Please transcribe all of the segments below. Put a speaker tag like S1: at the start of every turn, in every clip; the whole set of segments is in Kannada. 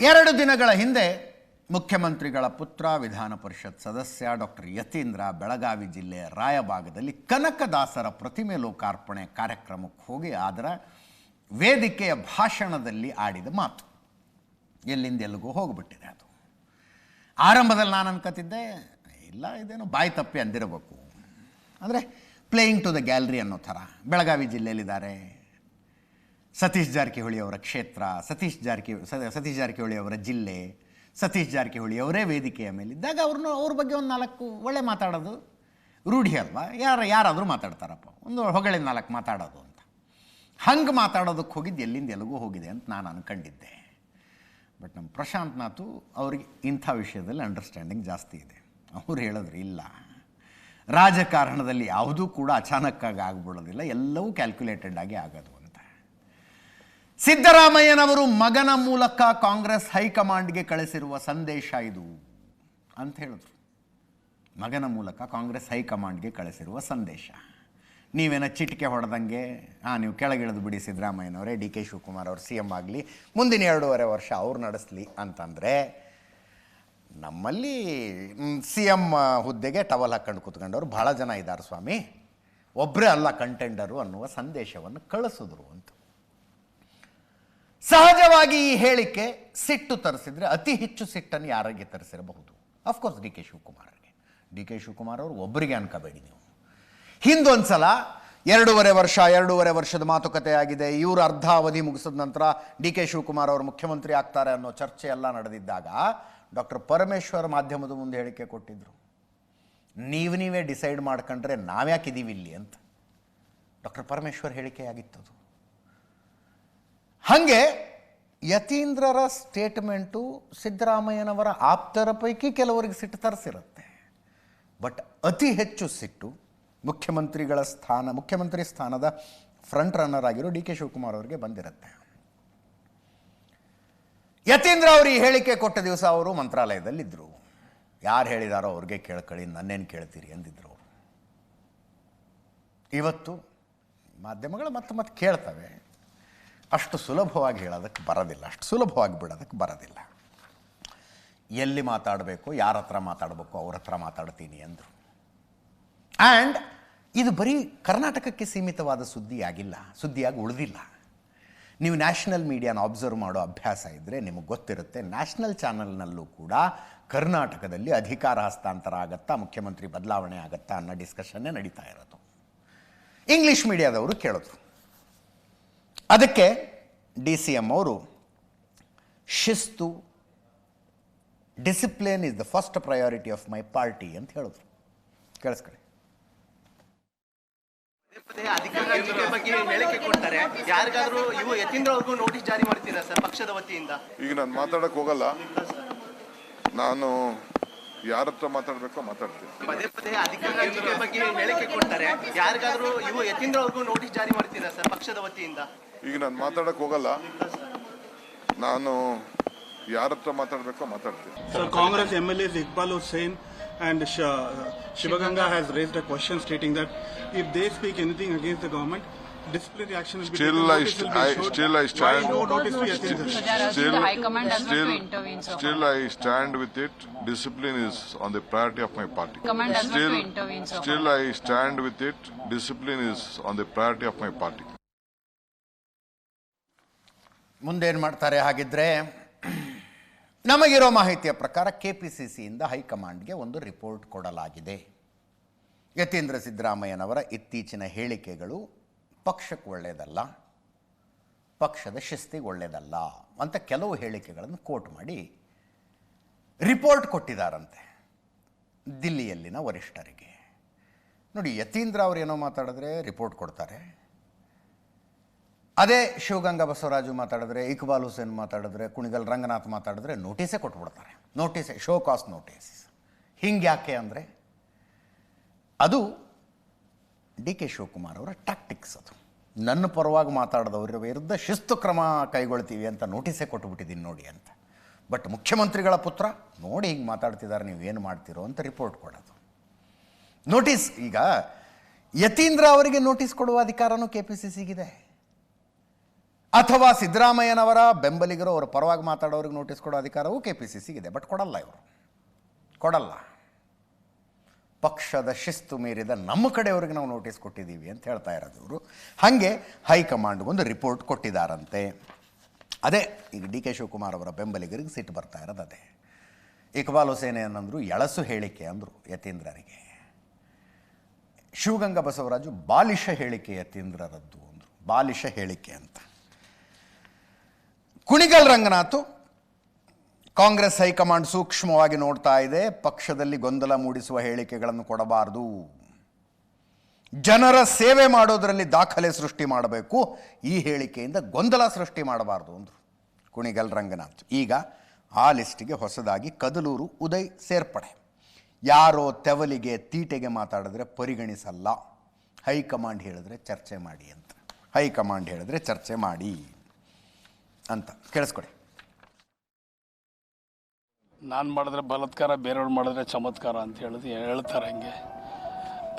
S1: 2 ದಿನಗಳ ಹಿಂದೆ ಮುಖ್ಯಮಂತ್ರಿಗಳ ಪುತ್ರ ವಿಧಾನ ಪರಿಷತ್ ಸದಸ್ಯ ಡಾಕ್ಟರ್ ಯತೀಂದ್ರ ಬೆಳಗಾವಿ ಜಿಲ್ಲೆಯ ರಾಯಬಾಗದಲ್ಲಿ ಕನಕದಾಸರ ಪ್ರತಿಮೆ ಲೋಕಾರ್ಪಣೆ ಕಾರ್ಯಕ್ರಮಕ್ಕೆ ಹೋಗಿ ಅದರ ವೇದಿಕೆಯ ಭಾಷಣದಲ್ಲಿ ಆಡಿದ ಮಾತು ಎಲ್ಲಿಂದ ಎಲ್ಲಿಗೂ ಹೋಗಿಬಿಟ್ಟಿದೆ. ಅದು ಆರಂಭದಲ್ಲಿ ನಾನು ಅನ್ಕೋತಿದ್ದೆ, ಇಲ್ಲ ಇದೇನೋ ಬಾಯಿ ತಪ್ಪಿ ಅಂದಿರಬೇಕು, ಅಂದರೆ ಪ್ಲೇಯಿಂಗ್ ಟು ದ ಗ್ಯಾಲರಿ ಅನ್ನೋ ಥರ. ಬೆಳಗಾವಿ ಜಿಲ್ಲೆಯಲ್ಲಿದ್ದಾರೆ, ಸತೀಶ್ ಜಾರಕಿಹೊಳಿ ಅವರ ಕ್ಷೇತ್ರ, ಸತೀಶ್ ಜಾರಕಿಹೊಳಿ ಅವರ ಜಿಲ್ಲೆ, ಸತೀಶ್ ಜಾರಕಿಹೊಳಿ ಅವರೇ ವೇದಿಕೆಯ ಮೇಲಿದ್ದಾಗ ಅವ್ರ ಬಗ್ಗೆ ಒಂದು 4 ಒಳ್ಳೆ ಮಾತಾಡೋದು ರೂಢಿ ಅಲ್ವಾ? ಯಾರಾದರೂ ಮಾತಾಡ್ತಾರಪ್ಪ, ಒಂದು ಹೊಗಳಿನ 4 ಮಾತಾಡೋದು ಅಂತ. ಹಂಗೆ ಮಾತಾಡೋದಕ್ಕೆ ಹೋಗಿದ್ದು ಎಲ್ಲಿಂದ ಎಲ್ಲಿಗೂ ಹೋಗಿದೆ ಅಂತ ನಾನು ಅಂದ್ಕೊಂಡಿದ್ದೆ. ಬಟ್ ನಮ್ಮ ಪ್ರಶಾಂತ್ ನಾಥು ಅವ್ರಿಗೆ ಇಂಥ ವಿಷಯದಲ್ಲಿ ಅಂಡರ್ಸ್ಟ್ಯಾಂಡಿಂಗ್ ಜಾಸ್ತಿ ಇದೆ. ಅವ್ರು ಹೇಳಿದ್ರು, ಇಲ್ಲ, ರಾಜಕಾರಣದಲ್ಲಿ ಯಾವುದೂ ಕೂಡ ಅಚಾನಕ್ಕಾಗಿ ಆಗ್ಬಿಡೋದಿಲ್ಲ, ಎಲ್ಲವೂ ಕ್ಯಾಲ್ಕುಲೇಟೆಡ್ ಆಗಿ ಆಗೋದು ಅಂತ. ಸಿದ್ದರಾಮಯ್ಯನವರು ಮಗನ ಮೂಲಕ ಕಾಂಗ್ರೆಸ್ ಹೈಕಮಾಂಡ್ಗೆ ಕಳಿಸಿರುವ ಸಂದೇಶ ಇದು ಅಂತ ಹೇಳಿದ್ರು. ಮಗನ ಮೂಲಕ ಕಾಂಗ್ರೆಸ್ ಹೈಕಮಾಂಡ್ಗೆ ಕಳಿಸಿರುವ ಸಂದೇಶ. ನೀವೇನೋ ಚಿಟಿಕೆ ಹೊಡೆದಂಗೆ ನೀವು ಕೆಳಗಿಳಿದು ಬಿಡಿ ಸಿದ್ದರಾಮಯ್ಯನವರೇ, ಡಿ ಕೆ ಶಿವಕುಮಾರ್ ಅವರು ಸಿ ಎಂ ಆಗಲಿ, ಮುಂದಿನ 2.5 ವರ್ಷ ಅವ್ರು ನಡೆಸಲಿ ಅಂತಂದರೆ, ನಮ್ಮಲ್ಲಿ ಸಿ ಎಂ ಹುದ್ದೆಗೆ ಟವಲ್ ಹಾಕೊಂಡು ಕೂತ್ಕೊಂಡವ್ರು ಭಾಳ ಜನ ಇದ್ದಾರೆ ಸ್ವಾಮಿ, ಒಬ್ಬರೇ ಅಲ್ಲ ಕಂಟೆಂಡರು ಅನ್ನುವ ಸಂದೇಶವನ್ನು ಕಳಿಸಿದ್ರು ಅಂತ. ಸಹಜವಾಗಿ ಈ ಹೇಳಿಕೆ ಸಿಟ್ಟು ತರಿಸಿದ್ರೆ ಅತಿ ಹೆಚ್ಚು ಸಿಟ್ಟನ್ನು ಯಾರಿಗೆ ತರಿಸಿರಬಹುದು? ಅಫ್ಕೋರ್ಸ್ ಡಿ ಕೆ ಶಿವಕುಮಾರ್ ಅವರು ಒಬ್ಬರಿಗೆ ಅನ್ಕೋಬೇಡಿ ನೀವು. ಹಿಂದೊಂದು ಸಲ 2.5 ವರ್ಷದ ಮಾತುಕತೆ ಆಗಿದೆ, ಇವರು ಅರ್ಧ ಅವಧಿ ಮುಗಿಸಿದ ನಂತರ ಡಿ ಕೆ ಶಿವಕುಮಾರ್ ಅವರು ಮುಖ್ಯಮಂತ್ರಿ ಆಗ್ತಾರೆ ಅನ್ನೋ ಚರ್ಚೆ ಎಲ್ಲ ನಡೆದಿದ್ದಾಗ ಡಾಕ್ಟರ್ ಪರಮೇಶ್ವರ್ ಮಾಧ್ಯಮದ ಮುಂದೆ ಹೇಳಿಕೆ ಕೊಟ್ಟಿದ್ರು, ನೀವೇ ಡಿಸೈಡ್ ಮಾಡ್ಕೊಂಡ್ರೆ ನಾವ್ಯಾಕಿದ್ದೀವಿ ಇಲ್ಲಿ ಅಂತ. ಡಾಕ್ಟರ್ ಪರಮೇಶ್ವರ್ ಹೇಳಿಕೆ ಆಗಿತ್ತದು. ಹಾಗೆ ಯತೀಂದ್ರರ ಸ್ಟೇಟ್ಮೆಂಟು ಸಿದ್ದರಾಮಯ್ಯನವರ ಆಪ್ತರ ಪೈಕಿ ಕೆಲವರಿಗೆ ಸಿಟ್ಟು ತರಿಸಿರುತ್ತೆ. ಬಟ್ ಅತಿ ಹೆಚ್ಚು ಸಿಟ್ಟು ಮುಖ್ಯಮಂತ್ರಿ ಸ್ಥಾನದ ಫ್ರಂಟ್ ರನ್ನರ್ ಆಗಿರೋ ಡಿ ಕೆ ಶಿವಕುಮಾರ್ ಅವರಿಗೆ ಬಂದಿರುತ್ತೆ. ಯತೀಂದ್ರ ಅವರು ಈ ಹೇಳಿಕೆ ಕೊಟ್ಟ ದಿವಸ ಅವರು ಮಂತ್ರಾಲಯದಲ್ಲಿದ್ದರು. ಯಾರು ಹೇಳಿದಾರೋ ಅವ್ರಿಗೆ ಕೇಳ್ಕೊಳ್ಳಿ, ನನ್ನೇನು ಕೇಳ್ತೀರಿ ಅಂದಿದ್ರು ಅವರು. ಇವತ್ತು ಮಾಧ್ಯಮಗಳು ಮತ್ತೆ ಕೇಳ್ತವೆ, ಅಷ್ಟು ಸುಲಭವಾಗಿ ಹೇಳೋದಕ್ಕೆ ಬರೋದಿಲ್ಲ, ಅಷ್ಟು ಸುಲಭವಾಗಿ ಬಿಡೋದಕ್ಕೆ ಬರೋದಿಲ್ಲ. ಎಲ್ಲಿ ಮಾತಾಡಬೇಕು, ಯಾರ ಹತ್ರ ಮಾತಾಡಬೇಕು, ಅವ್ರ ಹತ್ರ ಮಾತಾಡ್ತೀನಿ ಅಂದರು. ಆ್ಯಂಡ್ ಇದು ಬರೀ ಕರ್ನಾಟಕಕ್ಕೆ ಸೀಮಿತವಾದ ಸುದ್ದಿಯಾಗಿ ಉಳಿದಿಲ್ಲ. ನೀವು ನ್ಯಾಷನಲ್ ಮೀಡಿಯಾನ ಅಬ್ಸರ್ವ್ ಮಾಡೋ ಅಭ್ಯಾಸ ಇದ್ದರೆ ನಿಮಗೆ ಗೊತ್ತಿರುತ್ತೆ, ನ್ಯಾಷನಲ್ ಚಾನಲ್ನಲ್ಲೂ ಕೂಡ ಕರ್ನಾಟಕದಲ್ಲಿ ಅಧಿಕಾರ ಹಸ್ತಾಂತರ ಆಗತ್ತಾ, ಮುಖ್ಯಮಂತ್ರಿ ಬದಲಾವಣೆ ಆಗತ್ತಾ ಅನ್ನೋ ಡಿಸ್ಕಷನ್ನೇ ನಡೀತಾ ಇರೋದು. ಇಂಗ್ಲೀಷ್ ಮೀಡಿಯಾದವರು ಕೇಳಿದ್ರು. ಅದಕ್ಕೆ ಡಿ ಸಿ ಎಂ ಅವರು ಶಿಸ್ತು, discipline is the first priority of my party ಅಂತ ಹೇಳಿದ್ರು. ಕೇಳಿಸ್ಕೊಳ್ಳಿ.
S2: ಹೇಳಿಕೆ ಕೊಡ್ತಾರೆ, ಯಾರಿಗಾದ್ರೂ ಯತೀಂದ್ರ ಅವ್ರಿಗೂ ನೋಟಿಸ್ ಜಾರಿ ಮಾಡ್ತೀರಾ ಸರ್ ಪಕ್ಷದ ವತಿಯಿಂದ?
S3: ಈಗ ನಾನು ಮಾತಾಡಕ್ ಹೋಗಲ್ಲ, ನಾನು ಯಾರ ಹತ್ರ ಮಾತಾಡ್ಬೇಕೋ ಮಾತಾಡ್ತೀನಿ.
S2: ಪದೇ ಅಧಿಕಾರಿಗಳ ಬಗ್ಗೆ ಹೇಳಿಕೆ ಕೊಡ್ತಾರೆ, ಯಾರಿಗಾದ್ರೂ ಯತೀಂದ್ರ ಅವ್ರಿಗೂ ನೋಟಿಸ್ ಜಾರಿ ಮಾಡ್ತೀರಾ ಸರ್ ಪಕ್ಷದ ವತಿಯಿಂದ?
S3: ಈಗ ನಾನು ಮಾತಾಡಕ್ ಹೋಗಲ್ಲ, ನಾನು ಯಾರ ಹತ್ರ ಮಾತಾಡ್ಬೇಕೋ ಮಾತಾಡ್ತೀನಿ.
S4: Sir, Congress MLAs Iqbal Hussain and Shivaganga has raised a question stating that if they speak anything against the government, disciplinary action will be taken.
S3: Still I stand.
S4: Why no notice to Yatindra?
S3: Still I stand with it. Discipline is on the priority of my party. Still I stand with it. Discipline is on the priority of my party.
S1: ಮುಂದೇನು ಮಾಡ್ತಾರೆ ಹಾಗಿದ್ರೆ? ನಮಗಿರೋ ಮಾಹಿತಿಯ ಪ್ರಕಾರ KPCCಯಿಂದ ಹೈಕಮಾಂಡ್ಗೆ ಒಂದು ರಿಪೋರ್ಟ್ ಕೊಡಲಾಗಿದೆ. ಯತೀಂದ್ರ ಸಿದ್ದರಾಮಯ್ಯನವರ ಇತ್ತೀಚಿನ ಹೇಳಿಕೆಗಳು ಪಕ್ಷಕ್ಕೆ ಒಳ್ಳೆಯದಲ್ಲ, ಪಕ್ಷದ ಶಿಸ್ತಿಗೆ ಒಳ್ಳೆಯದಲ್ಲ ಅಂತ ಕೆಲವು ಹೇಳಿಕೆಗಳನ್ನು ಕೋಟ್ ಮಾಡಿ ರಿಪೋರ್ಟ್ ಕೊಟ್ಟಿದ್ದಾರಂತೆ ದಿಲ್ಲಿಯಲ್ಲಿನ ವರಿಷ್ಠರಿಗೆ. ನೋಡಿ, ಯತೀಂದ್ರ ಅವರು ಏನೋ ಮಾತಾಡಿದ್ರೆ ರಿಪೋರ್ಟ್ ಕೊಡ್ತಾರೆ, ಅದೇ ಶಿವಗಂಗಾ ಬಸವರಾಜು ಮಾತಾಡಿದ್ರೆ, ಇಕ್ಬಾಲ್ ಹುಸೇನ್ ಮಾತಾಡಿದ್ರೆ, ಕುಣಿಗಲ್ ರಂಗನಾಥ್ ಮಾತಾಡಿದ್ರೆ ನೋಟಿಸೇ ಕೊಟ್ಬಿಡ್ತಾರೆ. ಶೋ ಕಾಸ್ ನೋಟಿಸ್. ಹಿಂಗೆ ಯಾಕೆ ಅಂದರೆ ಅದು ಡಿ ಕೆ ಶಿವಕುಮಾರ್ ಅವರ ಟ್ಯಾಕ್ಟಿಕ್ಸ್. ಅದು ನನ್ನ ಪರವಾಗಿ ಮಾತಾಡಿದವರ ವಿರುದ್ಧ ಶಿಸ್ತು ಕ್ರಮ ಕೈಗೊಳ್ತೀವಿ ಅಂತ ನೋಟಿಸೇ ಕೊಟ್ಟುಬಿಟ್ಟಿದ್ದೀನಿ ನೋಡಿ ಅಂತ. ಬಟ್ ಮುಖ್ಯಮಂತ್ರಿಗಳ ಪುತ್ರ ನೋಡಿ ಹಿಂಗೆ ಮಾತಾಡ್ತಿದ್ದಾರೆ, ನೀವು ಏನು ಮಾಡ್ತೀರೋ ಅಂತ ರಿಪೋರ್ಟ್ ಕೊಡೋದು. ನೋಟಿಸ್, ಈಗ ಯತೀಂದ್ರ ಅವರಿಗೆ ನೋಟಿಸ್ ಕೊಡುವ ಅಧಿಕಾರನೂ KPCCಗಿದೆ. ಅಥವಾ ಸಿದ್ದರಾಮಯ್ಯನವರ ಬೆಂಬಲಿಗರು ಅವರ ಪರವಾಗಿ ಮಾತಾಡೋರಿಗೆ ನೋಟಿಸ್ ಕೊಡೋ ಅಧಿಕಾರವೂ KPCCಗಿದೆ. ಬಟ್ ಕೊಡಲ್ಲ, ಇವರು ಕೊಡಲ್ಲ. ಪಕ್ಷದ ಶಿಸ್ತು ಮೀರಿದ ನಮ್ಮ ಕಡೆಯವ್ರಿಗೆ ನಾವು ನೋಟಿಸ್ ಕೊಟ್ಟಿದ್ದೀವಿ ಅಂತ ಹೇಳ್ತಾ ಇರೋದು ಇವರು. ಹಾಗೆ ಹೈಕಮಾಂಡ್ಗೊಂದು ರಿಪೋರ್ಟ್ ಕೊಟ್ಟಿದ್ದಾರಂತೆ. ಅದೇ ಈಗ DK ಶಿವಕುಮಾರ್ ಅವರ ಬೆಂಬಲಿಗರಿಗೆ ಸಿಟ್ಟು ಬರ್ತಾ ಇರೋದು ಅದೇ. ಇಕ್ಬಾಲ್ ಹುಸೇನ್ ಏನಂದ್ರು, ಎಳಸು ಹೇಳಿಕೆ ಅಂದರು ಯತೀಂದ್ರರಿಗೆ. ಶಿವಗಂಗಾ ಬಸವರಾಜು ಬಾಲಿಶ ಹೇಳಿಕೆ ಯತೀಂದ್ರರದ್ದು ಅಂದರು, ಬಾಲಿಶ ಹೇಳಿಕೆ ಅಂತ. ಕುಣಿಗಲ್ ರಂಗನಾಥ್, ಕಾಂಗ್ರೆಸ್ ಹೈಕಮಾಂಡ್ ಸೂಕ್ಷ್ಮವಾಗಿ ನೋಡ್ತಾ ಇದೆ, ಪಕ್ಷದಲ್ಲಿ ಗೊಂದಲ ಮೂಡಿಸುವ ಹೇಳಿಕೆಗಳನ್ನು ಕೊಡಬಾರದು, ಜನರ ಸೇವೆ ಮಾಡೋದರಲ್ಲಿ ದಾಖಲೆ ಸೃಷ್ಟಿ ಮಾಡಬೇಕು, ಈ ಹೇಳಿಕೆಯಿಂದ ಗೊಂದಲ ಸೃಷ್ಟಿ ಮಾಡಬಾರ್ದು ಅಂದರು ಕುಣಿಗಲ್ ರಂಗನಾಥ್. ಈಗ ಆ ಲಿಸ್ಟಿಗೆ ಹೊಸದಾಗಿ ಕದಲೂರು ಉದಯ್ ಸೇರ್ಪಡೆ. ಯಾರೋ ತೆವಲಿಗೆ ತೀಟೆಗೆ ಮಾತಾಡಿದ್ರೆ ಪರಿಗಣಿಸಲ್ಲ, ಹೈಕಮಾಂಡ್ ಹೇಳಿದ್ರೆ ಚರ್ಚೆ ಮಾಡಿ ಅಂತ. ಹೈಕಮಾಂಡ್ ಹೇಳಿದ್ರೆ ಚರ್ಚೆ ಮಾಡಿ ಅಂತ. ಕೇಳಿಸ್ಕೊಡಿ.
S5: ನಾನು ಮಾಡಿದ್ರೆ ಬಲಾತ್ಕಾರ, ಬೇರೆಯವ್ರು ಮಾಡಿದ್ರೆ ಚಮತ್ಕಾರ ಅಂತ ಹೇಳ್ತಾರೆ.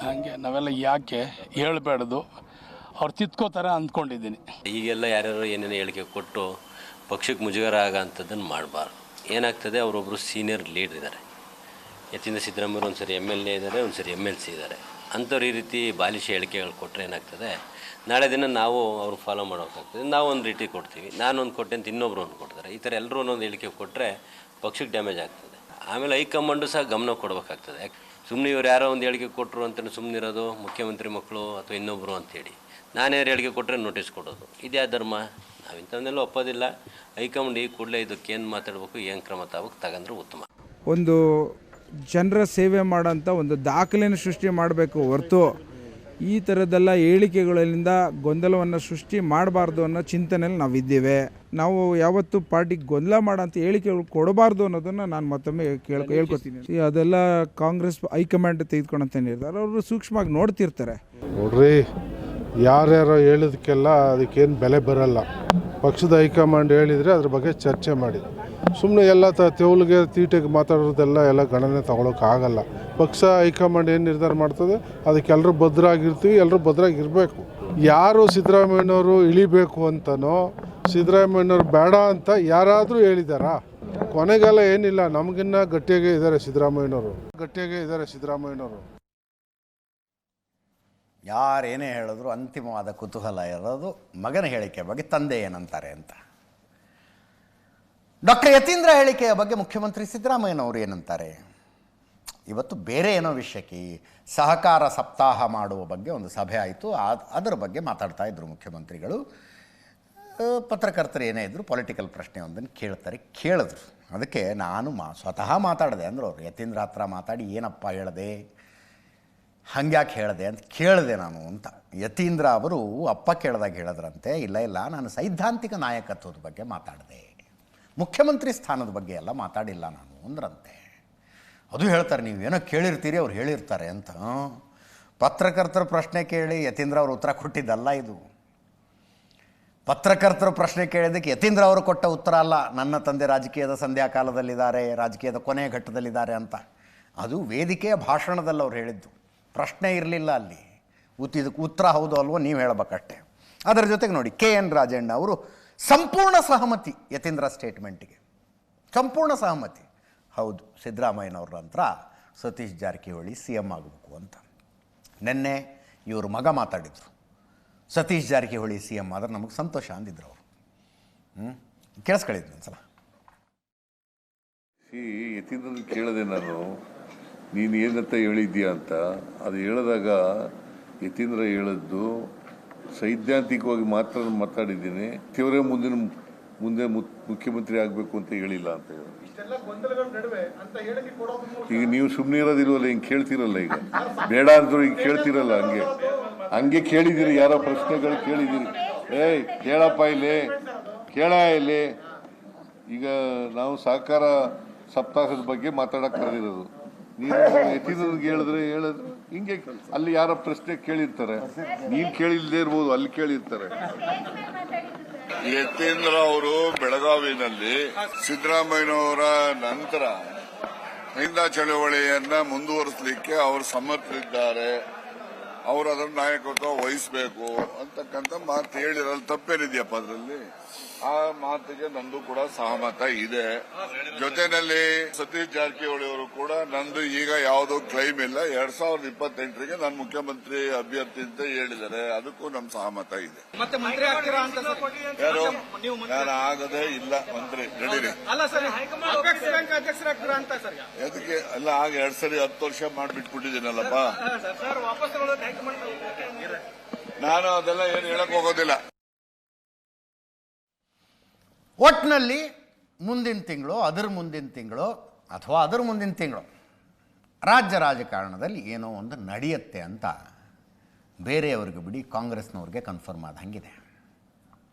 S5: ಹಂಗೆ ನಾವೆಲ್ಲ ಯಾಕೆ ಹೇಳ್ಬೇಡ್ದು, ಅವ್ರು ತಿತ್ಕೋತಾರೆ ಅಂದ್ಕೊಂಡಿದ್ದೀನಿ.
S6: ಈಗೆಲ್ಲ ಯಾರ್ಯಾರು ಏನೇನು ಹೇಳಿಕೆ ಕೊಟ್ಟು ಪಕ್ಷಕ್ಕೆ ಮುಜುಗರ ಆಗೋ ಅಂಥದ್ದನ್ನು ಮಾಡಬಾರ್ದು. ಏನಾಗ್ತದೆ, ಅವರೊಬ್ಬರು ಸೀನಿಯರ್ ಲೀಡರ್ ಇದ್ದಾರೆ. ಯತೀಂದ್ರ ಸಿದ್ದರಾಮಯ್ಯ ಒಂದು ಸರಿ MLA ಇದ್ದಾರೆ, ಒಂದು ಸರಿ MLC ಇದ್ದಾರೆ. ಅಂಥವ್ರು ಈ ರೀತಿ ಬಾಲಿಶ ಹೇಳಿಕೆಗಳು ಕೊಟ್ಟರೆ ಏನಾಗ್ತದೆ, ನಾಳೆ ದಿನ ನಾವು ಅವ್ರು ಫಾಲೋ ಮಾಡೋಕ್ಕಾಗ್ತದೆ. ನಾವು ಒಂದು ರೀತಿ ಕೊಡ್ತೀವಿ, ನಾನೊಂದು ಕೊಟ್ಟೆ ಅಂತ ಇನ್ನೊಬ್ರು ಒಂದು ಕೊಡ್ತಾರೆ. ಈ ಥರ ಎಲ್ಲರೂ ಒಂದೊಂದು ಹೇಳಿಕೆ ಕೊಟ್ಟರೆ ಪಕ್ಷಕ್ಕೆ ಡ್ಯಾಮೇಜ್ ಆಗ್ತದೆ. ಆಮೇಲೆ ಹೈಕಮಾಂಡು ಸಹ ಗಮನ ಕೊಡಬೇಕಾಗ್ತದೆ. ಯಾಕೆ ಸುಮ್ಮನೆ ಇವ್ರು ಯಾರೋ ಒಂದು ಹೇಳಿಕೆ ಕೊಟ್ಟರು ಅಂತ ಸುಮ್ಮನಿರೋದು, ಮುಖ್ಯಮಂತ್ರಿ ಮಕ್ಕಳು ಅಥವಾ ಇನ್ನೊಬ್ಬರು ಅಂತೇಳಿ ನಾನೇನು ಹೇಳಿಕೆ ಕೊಟ್ಟರೆ ನೋಟಿಸ್ ಕೊಡೋದು, ಇದೇ ಧರ್ಮ. ನಾವು ಇಂಥವನ್ನೆಲ್ಲ ಒಪ್ಪೋದಿಲ್ಲ. ಹೈಕಮಾಂಡ್ ಈ ಕೂಡಲೇ ಇದಕ್ಕೇನು ಮಾತಾಡಬೇಕು, ಏನು ಕ್ರಮ ತಗೊಂಡ್ರೆ ಉತ್ತಮ.
S7: ಒಂದು ಜನರ ಸೇವೆ ಮಾಡೋಂಥ ಒಂದು ದಾಖಲೆಯನ್ನು ಸೃಷ್ಟಿ ಮಾಡಬೇಕು ಹೊರತು ಈ ಥರದ್ದೆಲ್ಲ ಹೇಳಿಕೆಗಳಿಂದ ಗೊಂದಲವನ್ನು ಸೃಷ್ಟಿ ಮಾಡಬಾರ್ದು ಅನ್ನೋ ಚಿಂತನೆಯಲ್ಲಿ ನಾವಿದ್ದೇವೆ. ನಾವು ಯಾವತ್ತೂ ಪಾರ್ಟಿಗೆ ಗೊಂದಲ ಮಾಡೋಂಥ ಹೇಳಿಕೆಗಳು ಕೊಡಬಾರ್ದು ಅನ್ನೋದನ್ನು ನಾನು ಮತ್ತೊಮ್ಮೆ ಹೇಳ್ಕೊತೀನಿ. ಅದೆಲ್ಲ ಕಾಂಗ್ರೆಸ್ ಹೈಕಮಾಂಡ್ ತೆಗೆದುಕೊಂಡಂತ ನಿರ್ಧಾರ, ಅವರು ಸೂಕ್ಷ್ಮವಾಗಿ ನೋಡ್ತಿರ್ತಾರೆ.
S8: ನೋಡ್ರಿ, ಯಾರ್ಯಾರೋ ಹೇಳಿದಕ್ಕೆಲ್ಲ ಅದಕ್ಕೇನು ಬೆಲೆ ಬರಲ್ಲ. ಪಕ್ಷದ ಹೈಕಮಾಂಡ್ ಹೇಳಿದರೆ ಅದ್ರ ಬಗ್ಗೆ ಚರ್ಚೆ ಮಾಡಿ. ಸುಮ್ಮನೆ ಎಲ್ಲ ತೆವಲಿಗೆ ತೀಟೆಗೆ ಮಾತಾಡೋದೆಲ್ಲ ಗಣನೆ ತಗೊಳಕ್ಕಾಗಲ್ಲ. ಪಕ್ಷ ಹೈಕಮಾಂಡ್ ಏನು ನಿರ್ಧಾರ ಮಾಡ್ತದೆ ಅದಕ್ಕೆ ಎಲ್ಲರೂ ಭದ್ರಾಗಿರ್ತೀವಿ, ಎಲ್ಲರೂ ಭದ್ರಾಗಿರಬೇಕು. ಯಾರು ಸಿದ್ದರಾಮಯ್ಯನವರು ಇಳಿಬೇಕು ಅಂತನೋ, ಸಿದ್ದರಾಮಯ್ಯನವ್ರು ಬೇಡ ಅಂತ ಯಾರಾದರೂ ಹೇಳಿದಾರಾ? ಕೊನೆಗೆಲ್ಲ ಏನಿಲ್ಲ, ನಮಗಿನ್ನ ಗಟ್ಟಿಯಾಗೇ ಇದ್ದಾರೆ ಸಿದ್ದರಾಮಯ್ಯನವರು.
S1: ಯಾರೇನೇ ಹೇಳಿದ್ರು ಅಂತಿಮವಾದ ಕುತೂಹಲ ಇರೋದು ಮಗನ ಹೇಳಿಕೆ ಬಗ್ಗೆ ತಂದೆ ಏನಂತಾರೆ ಅಂತ. ಡಾಕ್ಟರ್ ಯತೀಂದ್ರ ಹೇಳಿಕೆಯ ಬಗ್ಗೆ ಮುಖ್ಯಮಂತ್ರಿ ಸಿದ್ದರಾಮಯ್ಯನವರು ಏನಂತಾರೆ? ಇವತ್ತು ಬೇರೆ ಏನೋ ವಿಷಯಕ್ಕೆ ಸಹಕಾರ ಸಪ್ತಾಹ ಮಾಡುವ ಬಗ್ಗೆ ಒಂದು ಸಭೆ ಆಯಿತು, ಅದರ ಬಗ್ಗೆ ಮಾತಾಡ್ತಾ ಇದ್ರು ಮುಖ್ಯಮಂತ್ರಿಗಳು. ಪತ್ರಕರ್ತರು ಏನೇ ಇದ್ದರು ಪೊಲಿಟಿಕಲ್ ಪ್ರಶ್ನೆಯೊಂದನ್ನು ಕೇಳಿದ್ರು. ಅದಕ್ಕೆ ನಾನು ಸ್ವತಃ ಮಾತಾಡಿದೆ ಅಂದರು ಅವರು. ಯತೀಂದ್ರ ಹತ್ರ ಮಾತಾಡಿ ಏನಪ್ಪ ಹೇಳಿದೆ, ಹಂಗ್ಯಾಕೆ ಹೇಳಿದೆ ಅಂತ ಕೇಳಿದೆ ನಾನು ಅಂತ. ಯತೀಂದ್ರ ಅವರು ಅಪ್ಪ ಕೇಳಿದಾಗ ಹೇಳಿದ್ರಂತೆ, ಇಲ್ಲ ನಾನು ಸೈದ್ಧಾಂತಿಕ ನಾಯಕತ್ವದ ಬಗ್ಗೆ ಮಾತಾಡಿದೆ, ಮುಖ್ಯಮಂತ್ರಿ ಸ್ಥಾನದ ಬಗ್ಗೆ ಎಲ್ಲ ಮಾತಾಡಿಲ್ಲ ನಾನು ಅಂದ್ರಂತೆ. ಅದು ಹೇಳ್ತಾರೆ, ನೀವೇನೋ ಕೇಳಿರ್ತೀರಿ ಅವ್ರು ಹೇಳಿರ್ತಾರೆ ಅಂತ. ಪತ್ರಕರ್ತರ ಪ್ರಶ್ನೆ ಕೇಳಿ ಯತೀಂದ್ರ ಅವರು ಉತ್ತರ ಕೊಟ್ಟಿದ್ದಲ್ಲ ಇದು. ಪತ್ರಕರ್ತರು ಪ್ರಶ್ನೆ ಕೇಳಿದ್ದಕ್ಕೆ ಯತೀಂದ್ರ ಅವರು ಕೊಟ್ಟ ಉತ್ತರ ಅಲ್ಲ, ನನ್ನ ತಂದೆ ರಾಜಕೀಯದ ಸಂಧ್ಯಾಕಾಲದಲ್ಲಿದ್ದಾರೆ, ರಾಜಕೀಯದ ಕೊನೆಯ ಘಟ್ಟದಲ್ಲಿದ್ದಾರೆ ಅಂತ. ಅದು ವೇದಿಕೆಯ ಭಾಷಣದಲ್ಲಿ ಅವ್ರು ಹೇಳಿದ್ದು, ಪ್ರಶ್ನೆ ಇರಲಿಲ್ಲ ಅಲ್ಲಿ. ಇದಕ್ಕೆ ಉತ್ತರ ಹೌದು ಅಲ್ವೋ ನೀವು ಹೇಳಬೇಕಷ್ಟೆ. ಅದರ ಜೊತೆಗೆ ನೋಡಿ, KN ರಾಜಣ್ಣ ಅವರು ಸಂಪೂರ್ಣ ಸಹಮತಿ ಯತೀಂದ್ರ ಸ್ಟೇಟ್ಮೆಂಟಿಗೆ, ಸಂಪೂರ್ಣ ಸಹಮತಿ. ಹೌದು, ಸಿದ್ದರಾಮಯ್ಯನವ್ರ ನಂತರ ಸತೀಶ್ ಜಾರಕಿಹೊಳಿ CM ಆಗಬೇಕು ಅಂತ. ನಿನ್ನೆ ಇವರು ಮಗ ಮಾತಾಡಿದರು, ಸತೀಶ್ ಜಾರಕಿಹೊಳಿ CM ಆದರೆ ನಮಗೆ ಸಂತೋಷ ಅಂದಿದ್ರು ಅವರು. ಕೇಳಿಸ್ಕೊಳ್ಳಿದ್ದು ಒಂದ್ಸಲ.
S9: ಯತೀಂದ್ರ ಕೇಳಿದೆ ನಾನು, ನೀನು ಏನಂತ ಹೇಳಿದ್ದೀಯ ಅಂತ. ಅದು ಹೇಳಿದಾಗ ಯತೀಂದ್ರ ಹೇಳಿದ್ದು ಸೈದ್ಧಾಂತಿಕವಾಗಿ ಮಾತ್ರ ಮಾತಾಡಿದ್ದೀನಿ, ತೀವ್ರ ಮುಂದೆ ಮುಖ್ಯಮಂತ್ರಿ ಆಗಬೇಕು ಅಂತ ಹೇಳಿಲ್ಲ ಅಂತ ಹೇಳಿ. ಈಗ ನೀವು ಸುಮ್ಮನೆ ಇರೋದಿಲ್ವಲ್ಲ, ಹಿಂಗೆ ಕೇಳ್ತಿರಲ್ಲ. ಈಗ ಬೇಡ ಅಂದ್ರು ಹಿಂಗೆ ಕೇಳ್ತಿರಲ್ಲ, ಹಂಗೆ ಕೇಳಿದಿರಿ. ಯಾರೋ ಪ್ರಶ್ನೆಗಳು ಕೇಳಿದಿರಿ, ಕೇಳಪ್ಪ ಇಲ್ಲಿ. ಈಗ ನಾವು ಸಹಕಾರ ಸಪ್ತಾಹದ ಬಗ್ಗೆ ಮಾತಾಡಕ್ ಕರೆದಿರೋದು. ನೀವು ಯತೀಂದ್ರಗೆ ಹೇಳಿದ್ರೆ ಹಿಂಗೆ ಅಲ್ಲಿ ಯಾರ ಪ್ರಶ್ನೆ ಕೇಳಿರ್ತಾರೆ, ನೀನ್ ಕೇಳಿಲ್ದೇ ಇರ್ಬೋದು, ಅಲ್ಲಿ ಕೇಳಿರ್ತಾರೆ.
S3: ಯತೀಂದ್ರ ಅವರು ಬೆಳಗಾವಿನಲ್ಲಿ ಸಿದ್ದರಾಮಯ್ಯನವರ ನಂತರ ಅಹಿಂದ ಚಳವಳಿಯನ್ನ ಮುಂದುವರಿಸಲಿಕ್ಕೆ ಅವರು ಸಮರ್ಥರಿದ್ದಾರೆ. ಅವರು ಅದರ ನಾಯಕತ್ವ ವಹಿಸಬೇಕು ಅಂತಕ್ಕಂಥ ಮಾತು ಹೇಳಿರಲ್ಲ, ತಪ್ಪೇನಿದೆಯಪ್ಪ ಅದರಲ್ಲಿ? ಆ ಮಾತಿಗೆ ನಂದು ಕೂಡ ಸಹಮತ ಇದೆ. ಜೊತೆಯಲ್ಲಿ ಸತೀಶ್ ಜಾರಕಿಹೊಳಿ ಅವರು ಕೂಡ ನಂದು ಈಗ ಯಾವುದೋ ಕ್ಲೈಮ್ ಇಲ್ಲ, 2028ಗೆ ನಾನು ಮುಖ್ಯಮಂತ್ರಿ ಅಭ್ಯರ್ಥಿ ಅಂತ ಹೇಳಿದ್ದಾರೆ, ಅದಕ್ಕೂ ನಮ್ ಸಹಮತ ಇದೆ.
S2: ಮತ್ತೆ ಮಂತ್ರಿ ಆಗ್ತೀರಾ ಅಂತ
S3: ಯಾರು ನಾನು ಆಗದೇ ಇಲ್ಲ ಮಂತ್ರಿ ನಡೀರಿ.
S2: ಅಲ್ಲ ಸರ್, ಅಪೆಕ್ಸ್ ಬ್ಯಾಂಕ್ ಅಧ್ಯಕ್ಷರಾಗ್ತೀರಾ ಅಂತ ಸರ್?
S3: ಅದಕ್ಕೆ ಅಲ್ಲ, ಆಗ 2 ಸರಿ 10 ವರ್ಷ ಮಾಡಿಬಿಟ್ಬಿಟ್ಟಿದ್ದೀನಲ್ಲಪ್ಪ.
S2: ಸರ್ ವಾಪಸ್
S3: ನಾನು ಅದೆಲ್ಲ ಏನು ಹೇಳಕ್ ಹೋಗೋದಿಲ್ಲ.
S1: ಒಟ್ಟಿನಲ್ಲಿ ಮುಂದಿನ ತಿಂಗಳು, ಅದರ ಮುಂದಿನ ತಿಂಗಳು ಅಥವಾ ಅದರ ಮುಂದಿನ ತಿಂಗಳು ರಾಜ್ಯ ರಾಜಕಾರಣದಲ್ಲಿ ಏನೋ ಒಂದು ನಡೆಯುತ್ತೆ ಅಂತ ಬೇರೆಯವ್ರಿಗೆ ಬಿಡಿ ಕಾಂಗ್ರೆಸ್ನವ್ರಿಗೆ ಕನ್ಫರ್ಮ್ ಆದಂಗಿದೆ.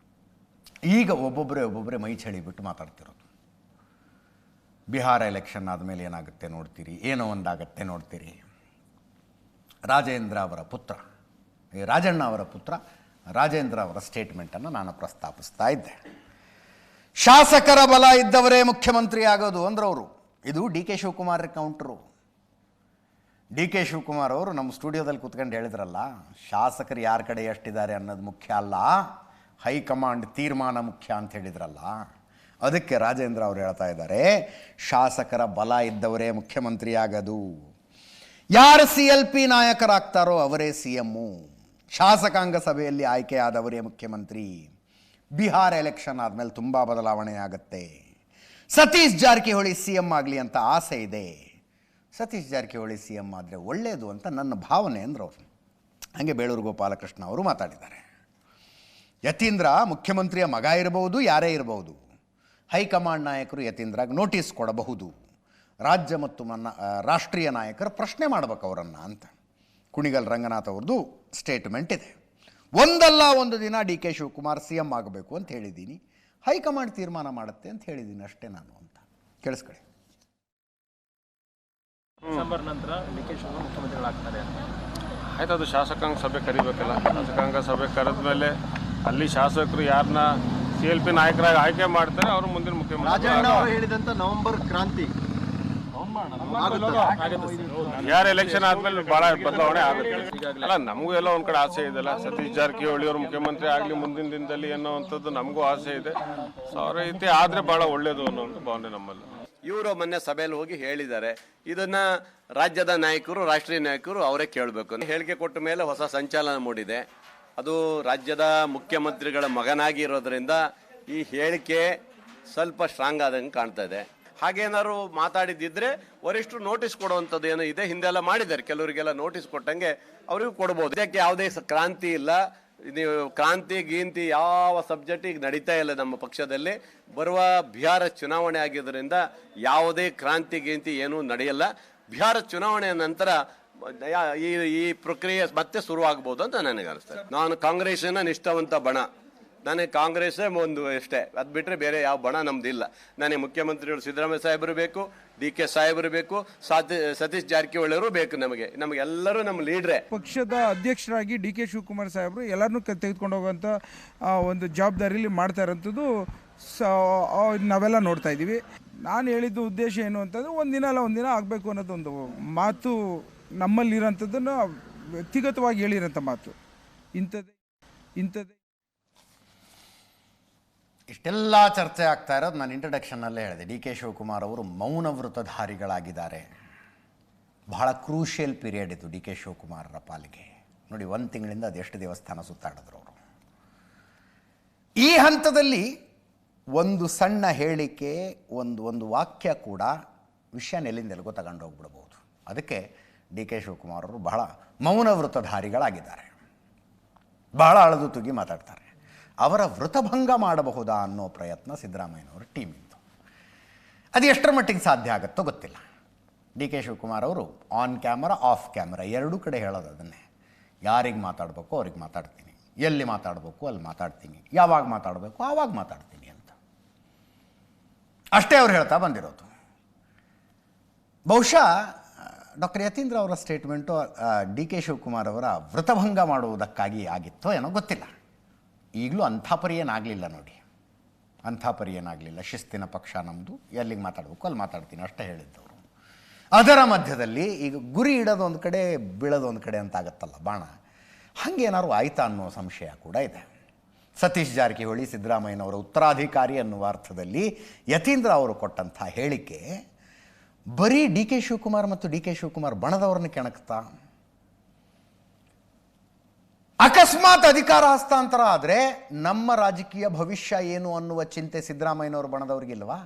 S1: ಈಗ ಒಬ್ಬೊಬ್ಬರೇ ಮೈ ಚಳಿ ಬಿಟ್ಟು ಮಾತಾಡ್ತಿರೋದು. ಬಿಹಾರ ಎಲೆಕ್ಷನ್ ಆದಮೇಲೆ ಏನಾಗುತ್ತೆ ನೋಡ್ತೀರಿ, ಏನೋ ಒಂದಾಗತ್ತೆ ನೋಡ್ತೀರಿ. ರಾಜಣ್ಣ ಅವರ ಪುತ್ರ ರಾಜೇಂದ್ರ ಅವರ ಸ್ಟೇಟ್ಮೆಂಟನ್ನು ನಾನು ಪ್ರಸ್ತಾಪಿಸ್ತಾ ಇದ್ದೆ. ಶಾಸಕರ ಬಲ ಇದ್ದವರೇ ಮುಖ್ಯಮಂತ್ರಿ ಆಗೋದು ಅಂದ್ರವರು. ಇದು D K Shivakumar counter. D K Shivakumar ಅವರು ನಮ್ಮ ಸ್ಟುಡಿಯೋದಲ್ಲಿ ಕೂತ್ಕೊಂಡು ಹೇಳಿದ್ರಲ್ಲ, ಶಾಸಕರು ಯಾರ ಕಡೆ ಎಷ್ಟಿದ್ದಾರೆ ಅನ್ನೋದು ಮುಖ್ಯ ಅಲ್ಲ, ಹೈಕಮಾಂಡ್ ತೀರ್ಮಾನ ಮುಖ್ಯ ಅಂತ ಹೇಳಿದ್ರಲ್ಲ. ಅದಕ್ಕೆ ರಾಜೇಂದ್ರ ಅವರು ಹೇಳ್ತಾ ಇದ್ದಾರೆ, ಶಾಸಕರ ಬಲ ಇದ್ದವರೇ ಮುಖ್ಯಮಂತ್ರಿ ಆಗೋದು. ಯಾರು CLP ನಾಯಕರಾಗ್ತಾರೋ ಅವರೇ CM. ಶಾಸಕಾಂಗ ಸಭೆಯಲ್ಲಿ ಆಯ್ಕೆಯಾದವರೇ ಮುಖ್ಯಮಂತ್ರಿ. ಬಿಹಾರ ಎಲೆಕ್ಷನ್ ಆದಮೇಲೆ ತುಂಬ ಬದಲಾವಣೆ ಆಗುತ್ತೆ. ಸತೀಶ್ ಜಾರಕಿಹೊಳಿ CM ಆಗಲಿ ಅಂತ ಆಸೆ ಇದೆ. ಸತೀಶ್ ಜಾರಕಿಹೊಳಿ CM ಆದರೆ ಒಳ್ಳೆಯದು ಅಂತ ನನ್ನ ಭಾವನೆ ಅಂದರು ಅವರು. ಹಾಗೆ ಬೇಳೂರು ಗೋಪಾಲಕೃಷ್ಣ ಅವರು ಮಾತಾಡಿದ್ದಾರೆ. ಯತೀಂದ್ರ ಮುಖ್ಯಮಂತ್ರಿಯ ಮಗ ಇರಬಹುದು, ಯಾರೇ ಇರಬಹುದು. ಹೈಕಮಾಂಡ್ ನಾಯಕರು ಯತೀಂದ್ರಾಗ ನೋಟಿಸ್ ಕೊಡಬಹುದು. ರಾಜ್ಯ ಮತ್ತು ರಾಷ್ಟ್ರೀಯ ನಾಯಕರು ಪ್ರಶ್ನೆ ಮಾಡಬೇಕು ಅವರನ್ನು ಅಂತ ಕುಣಿಗಲ್ ರಂಗನಾಥ್ ಅವ್ರದ್ದು ಸ್ಟೇಟ್ಮೆಂಟ್ ಇದೆ. ಒಂದಲ್ಲ ಒಂದು ದಿನ ಡಿ ಕೆ ಶಿವಕುಮಾರ್ CM ಆಗಬೇಕು ಅಂತ ಹೇಳಿದ್ದೀನಿ, ಹೈಕಮಾಂಡ್ ತೀರ್ಮಾನ ಮಾಡುತ್ತೆ ಅಂತ ಹೇಳಿದ್ದೀನಿ ಅಷ್ಟೇ ನಾನು ಅಂತ. ಕೇಳಿಸ್ಕೊಳ್ಳಿ.
S10: ಡಿಸೆಂಬರ್ ನಂತರ ಡಿ ಕೆ ಶಿವಕುಮಾರ್ ಮುಖ್ಯಮಂತ್ರಿಗಳಾಗ್ತಾರೆ. ಆಯ್ತು, ಅದು ಶಾಸಕಾಂಗ ಸಭೆ ಕರಿಬೇಕಲ್ಲ. ಶಾಸಕಾಂಗ ಸಭೆ ಕರೆದ ಮೇಲೆ ಅಲ್ಲಿ ಶಾಸಕರು ಯಾರನ್ನ CLP ನಾಯಕರಾಗಿ ಆಯ್ಕೆ ಮಾಡ್ತಾರೆ, ಅವರು ಮುಂದಿನ ಮುಖ್ಯಮಂತ್ರಿ.
S2: ರಾಜಣ್ಣ ಅವರು ಹೇಳಿದಂತ ನವೆಂಬರ್ ಕ್ರಾಂತಿ
S10: ಯಾರು ಎಲೆಕ್ಷನ್ ಆದ್ಮೇಲೆ ಬಹಳ ಬದಲಾವಣೆ ಆಗುತ್ತೆ. ಅಲ್ಲ, ನಮಗೂ ಎಲ್ಲ ಒಂದ್ ಕಡೆ ಆಸೆ ಇದೆಲ್ಲ, ಸತೀಶ್ ಜಾರಕಿಹೊಳಿ ಅವರು ಮುಖ್ಯಮಂತ್ರಿ ಆಗ್ಲಿ ಮುಂದಿನ ದಿನದಲ್ಲಿ ಅನ್ನೋವಂಥದ್ದು ನಮಗೂ ಆಸೆ ಇದೆ. ಸೊ ಅವ್ರ ರೀತಿ ಆದ್ರೆ ಬಹಳ ಒಳ್ಳೇದು ಅನ್ನೋ ಒಂದು ಭಾವನೆ ನಮ್ಮಲ್ಲಿ.
S6: ಇವರು ಮೊನ್ನೆ ಸಭೆಯಲ್ಲಿ ಹೋಗಿ ಹೇಳಿದ್ದಾರೆ, ಇದನ್ನ ರಾಜ್ಯದ ನಾಯಕರು, ರಾಷ್ಟ್ರೀಯ ನಾಯಕರು ಅವರೇ ಕೇಳಬೇಕು. ಹೇಳಿಕೆ ಕೊಟ್ಟ ಮೇಲೆ ಹೊಸ ಸಂಚಲನ ಮೂಡಿದೆ. ಅದು ರಾಜ್ಯದ ಮುಖ್ಯಮಂತ್ರಿಗಳ ಮಗನಾಗಿ ಇರೋದ್ರಿಂದ ಈ ಹೇಳಿಕೆ ಸ್ವಲ್ಪ ಸ್ಟ್ರಾಂಗ್ ಆದಂಗೆ ಕಾಣ್ತಾ ಇದೆ. ಹಾಗೇನಾದ್ರು ಮಾತಾಡಿದ್ದಿದ್ರೆ ವರಿಷ್ಠರು ನೋಟಿಸ್ ಕೊಡುವಂಥದ್ದು ಏನೋ ಇದೆ, ಹಿಂದೆಲ್ಲ ಮಾಡಿದ್ದಾರೆ, ಕೆಲವರಿಗೆಲ್ಲ ನೋಟಿಸ್ ಕೊಟ್ಟಂಗೆ ಅವರಿಗೂ ಕೊಡ್ಬೋದು. ಇದಕ್ಕೆ ಯಾವುದೇ ಕ್ರಾಂತಿ ಇಲ್ಲ. ನೀವು ಕ್ರಾಂತಿ ಗೀಂತಿ ಯಾವ ಸಬ್ಜೆಕ್ಟ್ ಈಗ ನಡೀತಾ ಇಲ್ಲ ನಮ್ಮ ಪಕ್ಷದಲ್ಲಿ. ಬರುವ ಬಿಹಾರ ಚುನಾವಣೆ ಆಗಿದ್ದರಿಂದ ಯಾವುದೇ ಕ್ರಾಂತಿ ಗೀಂತಿ ಏನೂ ನಡೆಯಲ್ಲ. ಬಿಹಾರ ಚುನಾವಣೆಯ ನಂತರ ಈ ಪ್ರಕ್ರಿಯೆ ಮತ್ತೆ ಶುರುವಾಗಬಹುದು ಅಂತ ನನಗೆ ಅನಿಸ್ತದೆ. ನಾನು ಕಾಂಗ್ರೆಸ್ಸಿನ ನಿಷ್ಠಾವಂತ ಬಣ, ನನಗೆ ಕಾಂಗ್ರೆಸ್ಸೇ ಒಂದು ಅಷ್ಟೇ, ಅದು ಬಿಟ್ಟರೆ ಬೇರೆ ಯಾವ ಬಣ ನಮ್ದಿಲ್ಲ. ನನಗೆ ಮುಖ್ಯಮಂತ್ರಿಗಳು ಸಿದ್ದರಾಮಯ್ಯ ಸಾಹೇಬರು ಬೇಕು, DK ಸಾಹೇಬರು ಬೇಕು, ಸತೀಶ್ ಜಾರಕಿಹೊಳಿ ಅವರು ಬೇಕು. ನಮಗೆಲ್ಲರೂ ನಮ್ಮ ಲೀಡ್ರೇ.
S7: ಪಕ್ಷದ ಅಧ್ಯಕ್ಷರಾಗಿ ಡಿ ಕೆ ಶಿವಕುಮಾರ್ ಸಾಹೇಬರು ಎಲ್ಲರನ್ನೂ ತೆಗೆದುಕೊಂಡು ಹೋಗುವಂಥ ಒಂದು ಜವಾಬ್ದಾರಿಯಲ್ಲಿ ಮಾಡ್ತಾ ಇರೋಂಥದ್ದು ನಾವೆಲ್ಲ ನೋಡ್ತಾ ಇದ್ದೀವಿ. ನಾನು ಹೇಳಿದ್ದು ಉದ್ದೇಶ ಏನು ಅಂತಂದರೆ, ಒಂದಿನ ಅಲ್ಲ ಒಂದಿನ ಆಗಬೇಕು ಅನ್ನೋದೊಂದು ಮಾತು ನಮ್ಮಲ್ಲಿರೋಂಥದ್ದನ್ನು ವ್ಯಕ್ತಿಗತವಾಗಿ ಹೇಳಿರೋಂಥ ಮಾತು. ಇಂಥದ್ದೇ
S1: ಇಷ್ಟೆಲ್ಲ ಚರ್ಚೆ ಆಗ್ತಾ ಇರೋದು ನಾನು ಇಂಟ್ರಡಕ್ಷನ್ನಲ್ಲೇ ಹೇಳಿದೆ. ಡಿ ಕೆ ಶಿವಕುಮಾರ್ ಅವರು ಮೌನ ವೃತಧಾರಿಗಳಾಗಿದ್ದಾರೆ. ಬಹಳ ಕ್ರೂಷಿಯಲ್ ಪೀರಿಯಡ್ ಇದು ಡಿ ಕೆ ಶಿವಕುಮಾರರ ಪಾಲಿಗೆ. ನೋಡಿ, 1 ತಿಂಗಳಿಂದ ಅದೆಷ್ಟು ದೇವಸ್ಥಾನ ಸುತ್ತಾಡಿದ್ರು ಅವರು. ಈ ಹಂತದಲ್ಲಿ ಒಂದು ಸಣ್ಣ ಹೇಳಿಕೆ, ಒಂದು ವಾಕ್ಯ ಕೂಡ ವಿಷಯ ಎಲ್ಲಿಂದೆಲ್ಗೋ ತಗೊಂಡು ಹೋಗ್ಬಿಡ್ಬೋದು. ಅದಕ್ಕೆ ಡಿ ಕೆ ಶಿವಕುಮಾರ್ ಅವರು ಬಹಳ ಮೌನ ವೃತಧಾರಿಗಳಾಗಿದ್ದಾರೆ. ಬಹಳ ಅಳದು ತುಗಿ ಮಾತಾಡ್ತಾರೆ. ಅವರ ವೃತಭಂಗ ಮಾಡಬಹುದಾ ಅನ್ನೋ ಪ್ರಯತ್ನ ಸಿದ್ದರಾಮಯ್ಯನವರ ಟೀಮಿಂದು. ಅದು ಎಷ್ಟರ ಮಟ್ಟಿಗೆ ಸಾಧ್ಯ ಆಗುತ್ತೋ ಗೊತ್ತಿಲ್ಲ. ಡಿ ಕೆ ಶಿವಕುಮಾರ್ ಅವರು ಆನ್ ಕ್ಯಾಮರಾ, ಆಫ್ ಕ್ಯಾಮರಾ ಎರಡೂ ಕಡೆ ಹೇಳೋದು ಅದನ್ನೇ. ಯಾರಿಗೆ ಮಾತಾಡಬೇಕು ಅವ್ರಿಗೆ ಮಾತಾಡ್ತೀನಿ, ಎಲ್ಲಿ ಮಾತಾಡಬೇಕು ಅಲ್ಲಿ ಮಾತಾಡ್ತೀನಿ, ಯಾವಾಗ ಮಾತಾಡಬೇಕು ಆವಾಗ ಮಾತಾಡ್ತೀನಿ ಅಂತ ಅಷ್ಟೇ ಅವ್ರು ಹೇಳ್ತಾ ಬಂದಿರೋದು. ಬಹುಶಃ ಡಾಕ್ಟರ್ ಯತೀಂದ್ರ ಅವರ ಸ್ಟೇಟ್ಮೆಂಟು ಡಿ ಕೆ ಶಿವಕುಮಾರ್ ಅವರ ವೃತಭಂಗ ಮಾಡುವುದಕ್ಕಾಗಿ ಆಗಿತ್ತೋ ಏನೋ ಗೊತ್ತಿಲ್ಲ. ಈಗಲೂ ಅಂಥ ಪರಿ ಏನಾಗಲಿಲ್ಲ ನೋಡಿ, ಅಂಥ ಪರಿ ಏನಾಗಲಿಲ್ಲ. ಶಿಸ್ತಿನ ಪಕ್ಷ ನಮ್ಮದು, ಎಲ್ಲಿಗೆ ಮಾತಾಡಬೇಕು ಅಲ್ಲಿ ಮಾತಾಡ್ತೀನಿ ಅಷ್ಟೇ ಹೇಳಿದ್ದವರು. ಅದರ ಮಧ್ಯದಲ್ಲಿ ಈಗ ಗುರಿ ಇಡೋದೊಂದು ಕಡೆ, ಬೀಳೋದೊಂದು ಕಡೆ ಅಂತ ಆಗುತ್ತಲ್ಲ ಬಾಣ, ಹಾಗೇನಾದ್ರು ಆಯ್ತಾ ಅನ್ನೋ ಸಂಶಯ ಕೂಡ ಇದೆ. ಸತೀಶ್ ಜಾರಕಿಹೊಳಿ ಸಿದ್ದರಾಮಯ್ಯನವರ ಉತ್ತರಾಧಿಕಾರಿ ಅನ್ನುವ ಅರ್ಥದಲ್ಲಿ ಯತೀಂದ್ರ ಅವರು ಕೊಟ್ಟಂಥ ಹೇಳಿಕೆ ಬರೀ ಡಿ ಕೆ ಶಿವಕುಮಾರ್ ಮತ್ತು ಡಿ ಕೆ ಶಿವಕುಮಾರ್ ಬಣದವ್ರನ್ನ ಕೆಣಕ್ತಾ? ಅಕಸ್ಮಾತ್ ಅಧಿಕಾರ ಹಸ್ತಾಂತರ ಆದರೆ ನಮ್ಮ ರಾಜಕೀಯ ಭವಿಷ್ಯ ಏನು ಅನ್ನುವ ಚಿಂತೆ ಸಿದ್ದರಾಮಯ್ಯನವ್ರ ಬಣದವ್ರಿಗಿಲ್ವಾ?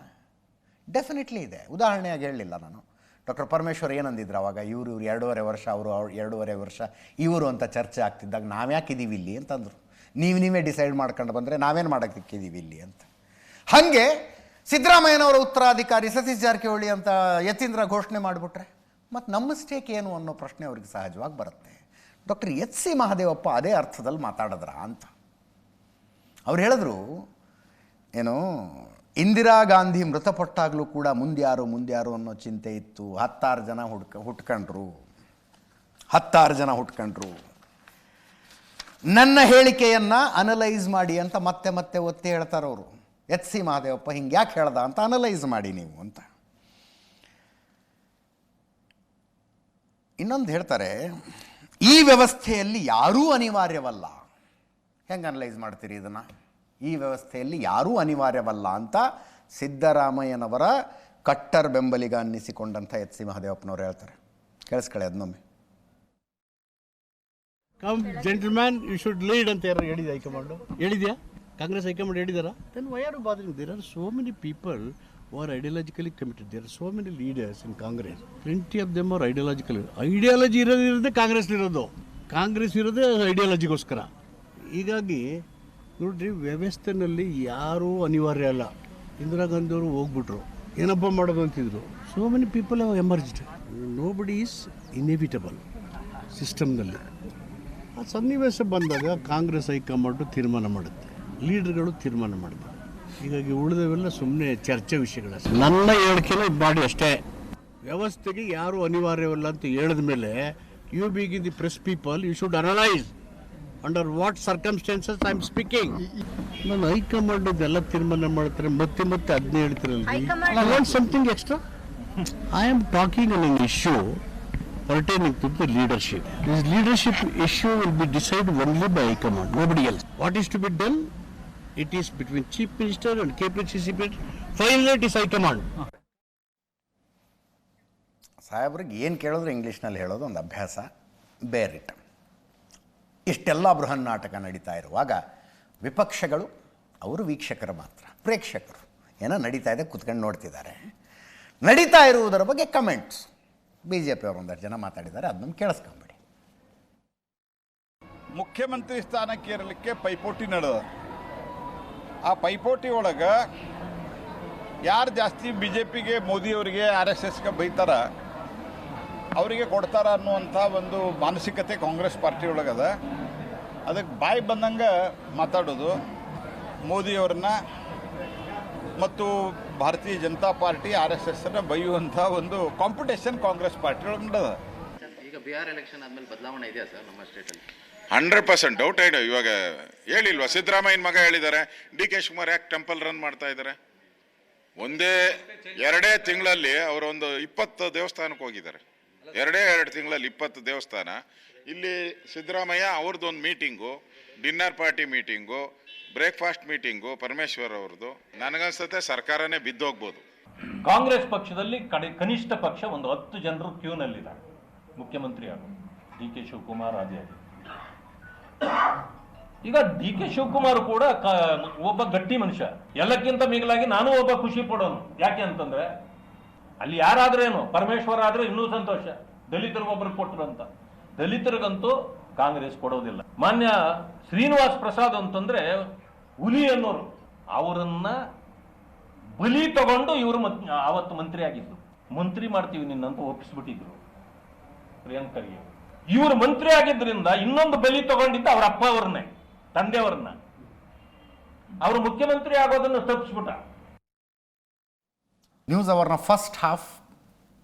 S1: ಡೆಫಿನೆಟ್ಲಿ ಇದೆ. ಉದಾಹರಣೆಯಾಗಿ ಹೇಳಲಿಲ್ಲ ನಾನು, ಡಾಕ್ಟರ್ ಪರಮೇಶ್ವರ್ ಏನಂದಿದ್ರು ಅವಾಗ, ಇವರು 2.5 ವರ್ಷ, ಅವರು 2.5 ವರ್ಷ ಇವರು ಅಂತ ಚರ್ಚೆ ಆಗ್ತಿದ್ದಾಗ ನಾವ್ಯಾಕಿದ್ದೀವಿ ಇಲ್ಲಿ ಅಂತಂದರು. ನೀವೇ ಡಿಸೈಡ್ ಮಾಡ್ಕೊಂಡು ಬಂದರೆ ನಾವೇನು ಮಾಡೋಕ್ಕಿದ್ದೀವಿ ಇಲ್ಲಿ ಅಂತ. ಹಾಗೆ ಸಿದ್ದರಾಮಯ್ಯನವರ ಉತ್ತರಾಧಿಕಾರಿ ಸತೀಶ್ ಜಾರಕಿಹೊಳಿ ಅಂತ ಯತೀಂದ್ರ ಘೋಷಣೆ ಮಾಡಿಬಿಟ್ರೆ ಮತ್ತು ನಮ್ಮ ಸ್ಟೇಕ್ ಏನು ಅನ್ನೋ ಪ್ರಶ್ನೆ ಅವ್ರಿಗೆ ಸಹಜವಾಗಿ ಬರುತ್ತೆ. ಡಾಕ್ಟರ್ ಎಚ್ ಸಿ ಮಹದೇವಪ್ಪ ಅದೇ ಅರ್ಥದಲ್ಲಿ ಮಾತಾಡಿದ್ರ ಅಂತ. ಅವ್ರು ಹೇಳಿದ್ರು, ಏನು ಇಂದಿರಾ ಗಾಂಧಿ ಮೃತಪಟ್ಟಾಗಲೂ ಕೂಡ ಮುಂದ್ಯಾರು ಅನ್ನೋ ಚಿಂತೆ ಇತ್ತು. 10 ಜನ ಹುಟ್ಕೊಂಡ್ರು. ನನ್ನ ಹೇಳಿಕೆಯನ್ನು ಅನಲೈಸ್ ಮಾಡಿ ಅಂತ ಮತ್ತೆ ಒತ್ತಿ ಹೇಳ್ತಾರವರು. ಎಚ್ ಸಿ ಮಹದೇವಪ್ಪ ಹಿಂಗೆ ಯಾಕೆ ಹೇಳ್ದ ಅಂತ ಅನಲೈಸ್ ಮಾಡಿ ನೀವು ಅಂತ. ಇನ್ನೊಂದು ಹೇಳ್ತಾರೆ, ಈ ವ್ಯವಸ್ಥೆಯಲ್ಲಿ ಯಾರೂ ಅನಿವಾರ್ಯವಲ್ಲ. ಹೆಂಗೆ ಅನಲೈಸ್ ಮಾಡ್ತೀರಿ ಇದನ್ನು? ಈ ವ್ಯವಸ್ಥೆಯಲ್ಲಿ ಯಾರೂ ಅನಿವಾರ್ಯವಲ್ಲ ಅಂತ ಸಿದ್ದರಾಮಯ್ಯನವರ ಕಟ್ಟರ್ ಬೆಂಬಲಿಗ ಅನ್ನಿಸಿಕೊಂಡಂಥ ಎಚ್ ಸಿ ಮಹದೇವಪ್ಪನವ್ರು ಹೇಳ್ತಾರೆ. ಕೇಳಿಸ್ಕೊಳ್ಳಿ ಅದನ್ನೊಮ್ಮೆ.
S11: ಜೆಂಟಲ್ಮ್ಯಾನ್ ಯು ಶುಡ್ ಲೀಡ್ ಅಂತ ಯಾರು ಹೇಳಿದೆ ಹೈಕಮಾಂಡ್? ಹೇಳಿದ್ಯಾ? ಕಾಂಗ್ರೆಸ್ ಹೈಕಮಾಂಡ್ ಹೇಳಿದಾರಾ? Then why are you bothering? There are so many people who are ideologically committed. There are so many leaders in Congress. Plenty of them are ideological. Ideology ಇರೋದೇ ಕಾಂಗ್ರೆಸ್ ಇರೋದು. ಕಾಂಗ್ರೆಸ್ ಇರೋದೇ ಐಡಿಯಾಲಜಿಗೋಸ್ಕರ. ಹೀಗಾಗಿ ನೋಡ್ರಿ, ವ್ಯವಸ್ಥೆನಲ್ಲಿ ಯಾರೂ ಅನಿವಾರ್ಯ ಅಲ್ಲ. ಇಂದಿರಾ ಗಾಂಧಿ ಅವರು ಹೋಗ್ಬಿಟ್ರು, ಏನಪ್ಪ ಮಾಡೋದು ಅಂತಿದ್ರು. So many people have emerged. Nobody is inevitable ಸಿಸ್ಟಮ್ನಲ್ಲಿ. ಆ ಸನ್ನಿವೇಶ ಬಂದಾಗ ಕಾಂಗ್ರೆಸ್ ಹೈಕಮಾಂಡು ತೀರ್ಮಾನ ಮಾಡುತ್ತೆ, ಲೀಡರ್ಗಳು ತೀರ್ಮಾನ ಮಾಡ್ತಾರೆ. ಹೀಗಾಗಿ ಉಳಿದವೆಲ್ಲ ಸುಮ್ಮನೆ ಚರ್ಚೆ ವಿಷಯಗಳ. ನನ್ನ ಹೇಳಿಕೆನ ಮಾಡಿ ಅಷ್ಟೇ. ವ್ಯವಸ್ಥೆಗೆ ಯಾರು ಅನಿವಾರ್ಯವಲ್ಲ ಅಂತ ಹೇಳಿದ ಮೇಲೆ you begin the press people, you should analyse under what circumstances I am speaking. ನಾನು ಹೈಕಮಾಂಡ್ ಎಲ್ಲ ತೀರ್ಮಾನ ಮಾಡ್ತಾರೆ, ಮತ್ತೆ ಅದನ್ನೇ ಹೇಳ್ತಿರಲ್ಲ. Something extra. I am talking on an issue pertaining to the leadership. This leadership issue will be decided only by High Command, nobody else. What is to be done? It is between Chief Minister and KPCC. Finally, it is High Command.
S1: ಸಾಹೇಬ್ರಿಗೆ ಏನು ಕೇಳಿದ್ರು ಇಂಗ್ಲೀಷ್ನಲ್ಲಿ ಹೇಳೋದು ಒಂದು ಅಭ್ಯಾಸ, ಬೇರಿಟ್. ಇಷ್ಟೆಲ್ಲ ಬೃಹನ್ ನಾಟಕ ನಡೀತಾ ಇರುವಾಗ ವಿಪಕ್ಷಗಳು ಅವರು ವೀಕ್ಷಕರು ಮಾತ್ರ, ಪ್ರೇಕ್ಷಕರು. ಏನೋ ನಡೀತಾ ಇದೆ, ಕೂತ್ಕೊಂಡು ನೋಡ್ತಿದ್ದಾರೆ. ನಡೀತಾ ಇರುವುದರ ಬಗ್ಗೆ ಕಮೆಂಟ್ಸ್ BJP ಅವರು 1 ಜನ ಮಾತಾಡಿದ್ದಾರೆ, ಅದನ್ನು ಕೇಳಿಸ್ಕೊಂಬಿಡಿ.
S12: ಮುಖ್ಯಮಂತ್ರಿ ಸ್ಥಾನಕ್ಕೆ ಇರಲಿಕ್ಕೆ ಪೈಪೋಟಿ ನಡೆದ. ಆ ಪೈಪೋಟಿ ಒಳಗೆ ಯಾರು ಜಾಸ್ತಿ BJPಗೆ, ಮೋದಿಯವರಿಗೆ, RSSಗೆ ಬೈತಾರ ಅವರಿಗೆ ಕೊಡ್ತಾರ ಅನ್ನುವಂಥ ಒಂದು ಮಾನಸಿಕತೆ ಕಾಂಗ್ರೆಸ್ ಪಾರ್ಟಿ ಒಳಗದ. ಅದಕ್ಕೆ ಬಾಯಿ ಬಂದಂಗೆ ಮಾತಾಡೋದು, ಮೋದಿಯವ್ರನ್ನ ಮತ್ತು ಭಾರತೀಯ ಜನತಾ ಪಾರ್ಟಿ RSSನ ಬೈಯುವಂಥ ಒಂದು ಕಾಂಪಿಟೇಷನ್ ಕಾಂಗ್ರೆಸ್ ಪಾರ್ಟಿ ಒಳಗೆ ನಡೆದ.
S2: ಈಗ ಬಿಹಾರ್ ಎಲೆಕ್ಷನ್ ಆದ್ಮೇಲೆ ಬದಲಾವಣೆ ಇದೆಯಾ ಸರ್ ನಮ್ಮ ಸ್ಟೇಟಲ್ಲಿ?
S3: 100% ಡೌಟ್ ಇದೆ. ಇವಾಗ ಹೇಳಿಲ್ವಾ, ಸಿದ್ದರಾಮಯ್ಯನ ಮಗ ಹೇಳಿದ್ದಾರೆ, DK ಶಿವಕುಮಾರ್ ಯಾಕೆ ಟೆಂಪಲ್ ರನ್ ಮಾಡ್ತಾ ಇದ್ದಾರೆ? 2 ತಿಂಗಳಲ್ಲಿ ಅವರೊಂದು 20 ದೇವಸ್ಥಾನಕ್ಕೆ ಹೋಗಿದ್ದಾರೆ. 2 ತಿಂಗಳಲ್ಲಿ 20 ದೇವಸ್ಥಾನ. ಇಲ್ಲಿ ಸಿದ್ದರಾಮಯ್ಯ ಅವ್ರದ್ದೊಂದು meeting, dinner party meeting, breakfast meeting Parameshwar ಅವ್ರದ್ದು. ನನಗನ್ಸುತ್ತೆ ಸರ್ಕಾರನೇ ಬಿದ್ದೋಗ್ಬೋದು.
S13: ಕಾಂಗ್ರೆಸ್ ಪಕ್ಷದಲ್ಲಿ ಕನಿಷ್ಠ ಪಕ್ಷ ಒಂದು 10 ಜನರು ಕ್ಯೂನಲ್ಲಿದ್ದಾರೆ ಮುಖ್ಯಮಂತ್ರಿ ಆಗೋದು. DK ಶಿವಕುಮಾರ್ ಆದಿ. ಈಗ DK ಶಿವಕುಮಾರ್ ಕೂಡ ಒಬ್ಬ ಗಟ್ಟಿ ಮನುಷ್ಯ. ಎಲ್ಲಕ್ಕಿಂತ ಮಿಗಿಲಾಗಿ ನಾನು ಒಬ್ಬ ಖುಷಿ ಪಡೋನು. ಯಾಕೆ ಅಂತಂದ್ರೆ ಅಲ್ಲಿ ಯಾರಾದ್ರೇನು, ಪರಮೇಶ್ವರ ಆದ್ರೆ ಇನ್ನೂ ಸಂತೋಷ. ದಲಿತರಿಗೊಬ್ಬರು ಕೊಟ್ಟರು ಅಂತ. ದಲಿತರಿಗಂತೂ ಕಾಂಗ್ರೆಸ್ ಕೊಡೋದಿಲ್ಲ. ಮಾನ್ಯ ಶ್ರೀನಿವಾಸ್ ಪ್ರಸಾದ್ ಅಂತಂದ್ರೆ ಹುಲಿ ಅನ್ನೋರು, ಅವರನ್ನ ಬಲಿ ತಗೊಂಡು ಇವರು ಅವತ್ತು ಮಂತ್ರಿ ಆಗಿದ್ರು. ಮಂತ್ರಿ ಮಾಡ್ತೀವಿ ನಿನ್ನಂತ ಒಪ್ಪಿಸ್ಬಿಟ್ಟಿದ್ರು ಪ್ರಿಯಾಂಕರ್ಗೆ. ಇವರು ಮಂತ್ರಿ ಆಗಿದ್ರಿಂದ ಇನ್ನೊಂದು ಬಲಿ ತಗೊಂಡಿದ್ದ ಅವ್ರ ಅಪ್ಪ ಅವ್ರನ್ನೇ, ತಂದೆಯವ್ರನ್ನ. ಅವರು ಮುಖ್ಯಮಂತ್ರಿ ಆಗೋದನ್ನು ತಪ್ಪಿಸ್ಬಿಟ್ಟ.
S1: ನ್ಯೂಸ್ ಅವರ್ನ ಫಸ್ಟ್ ಹಾಫ್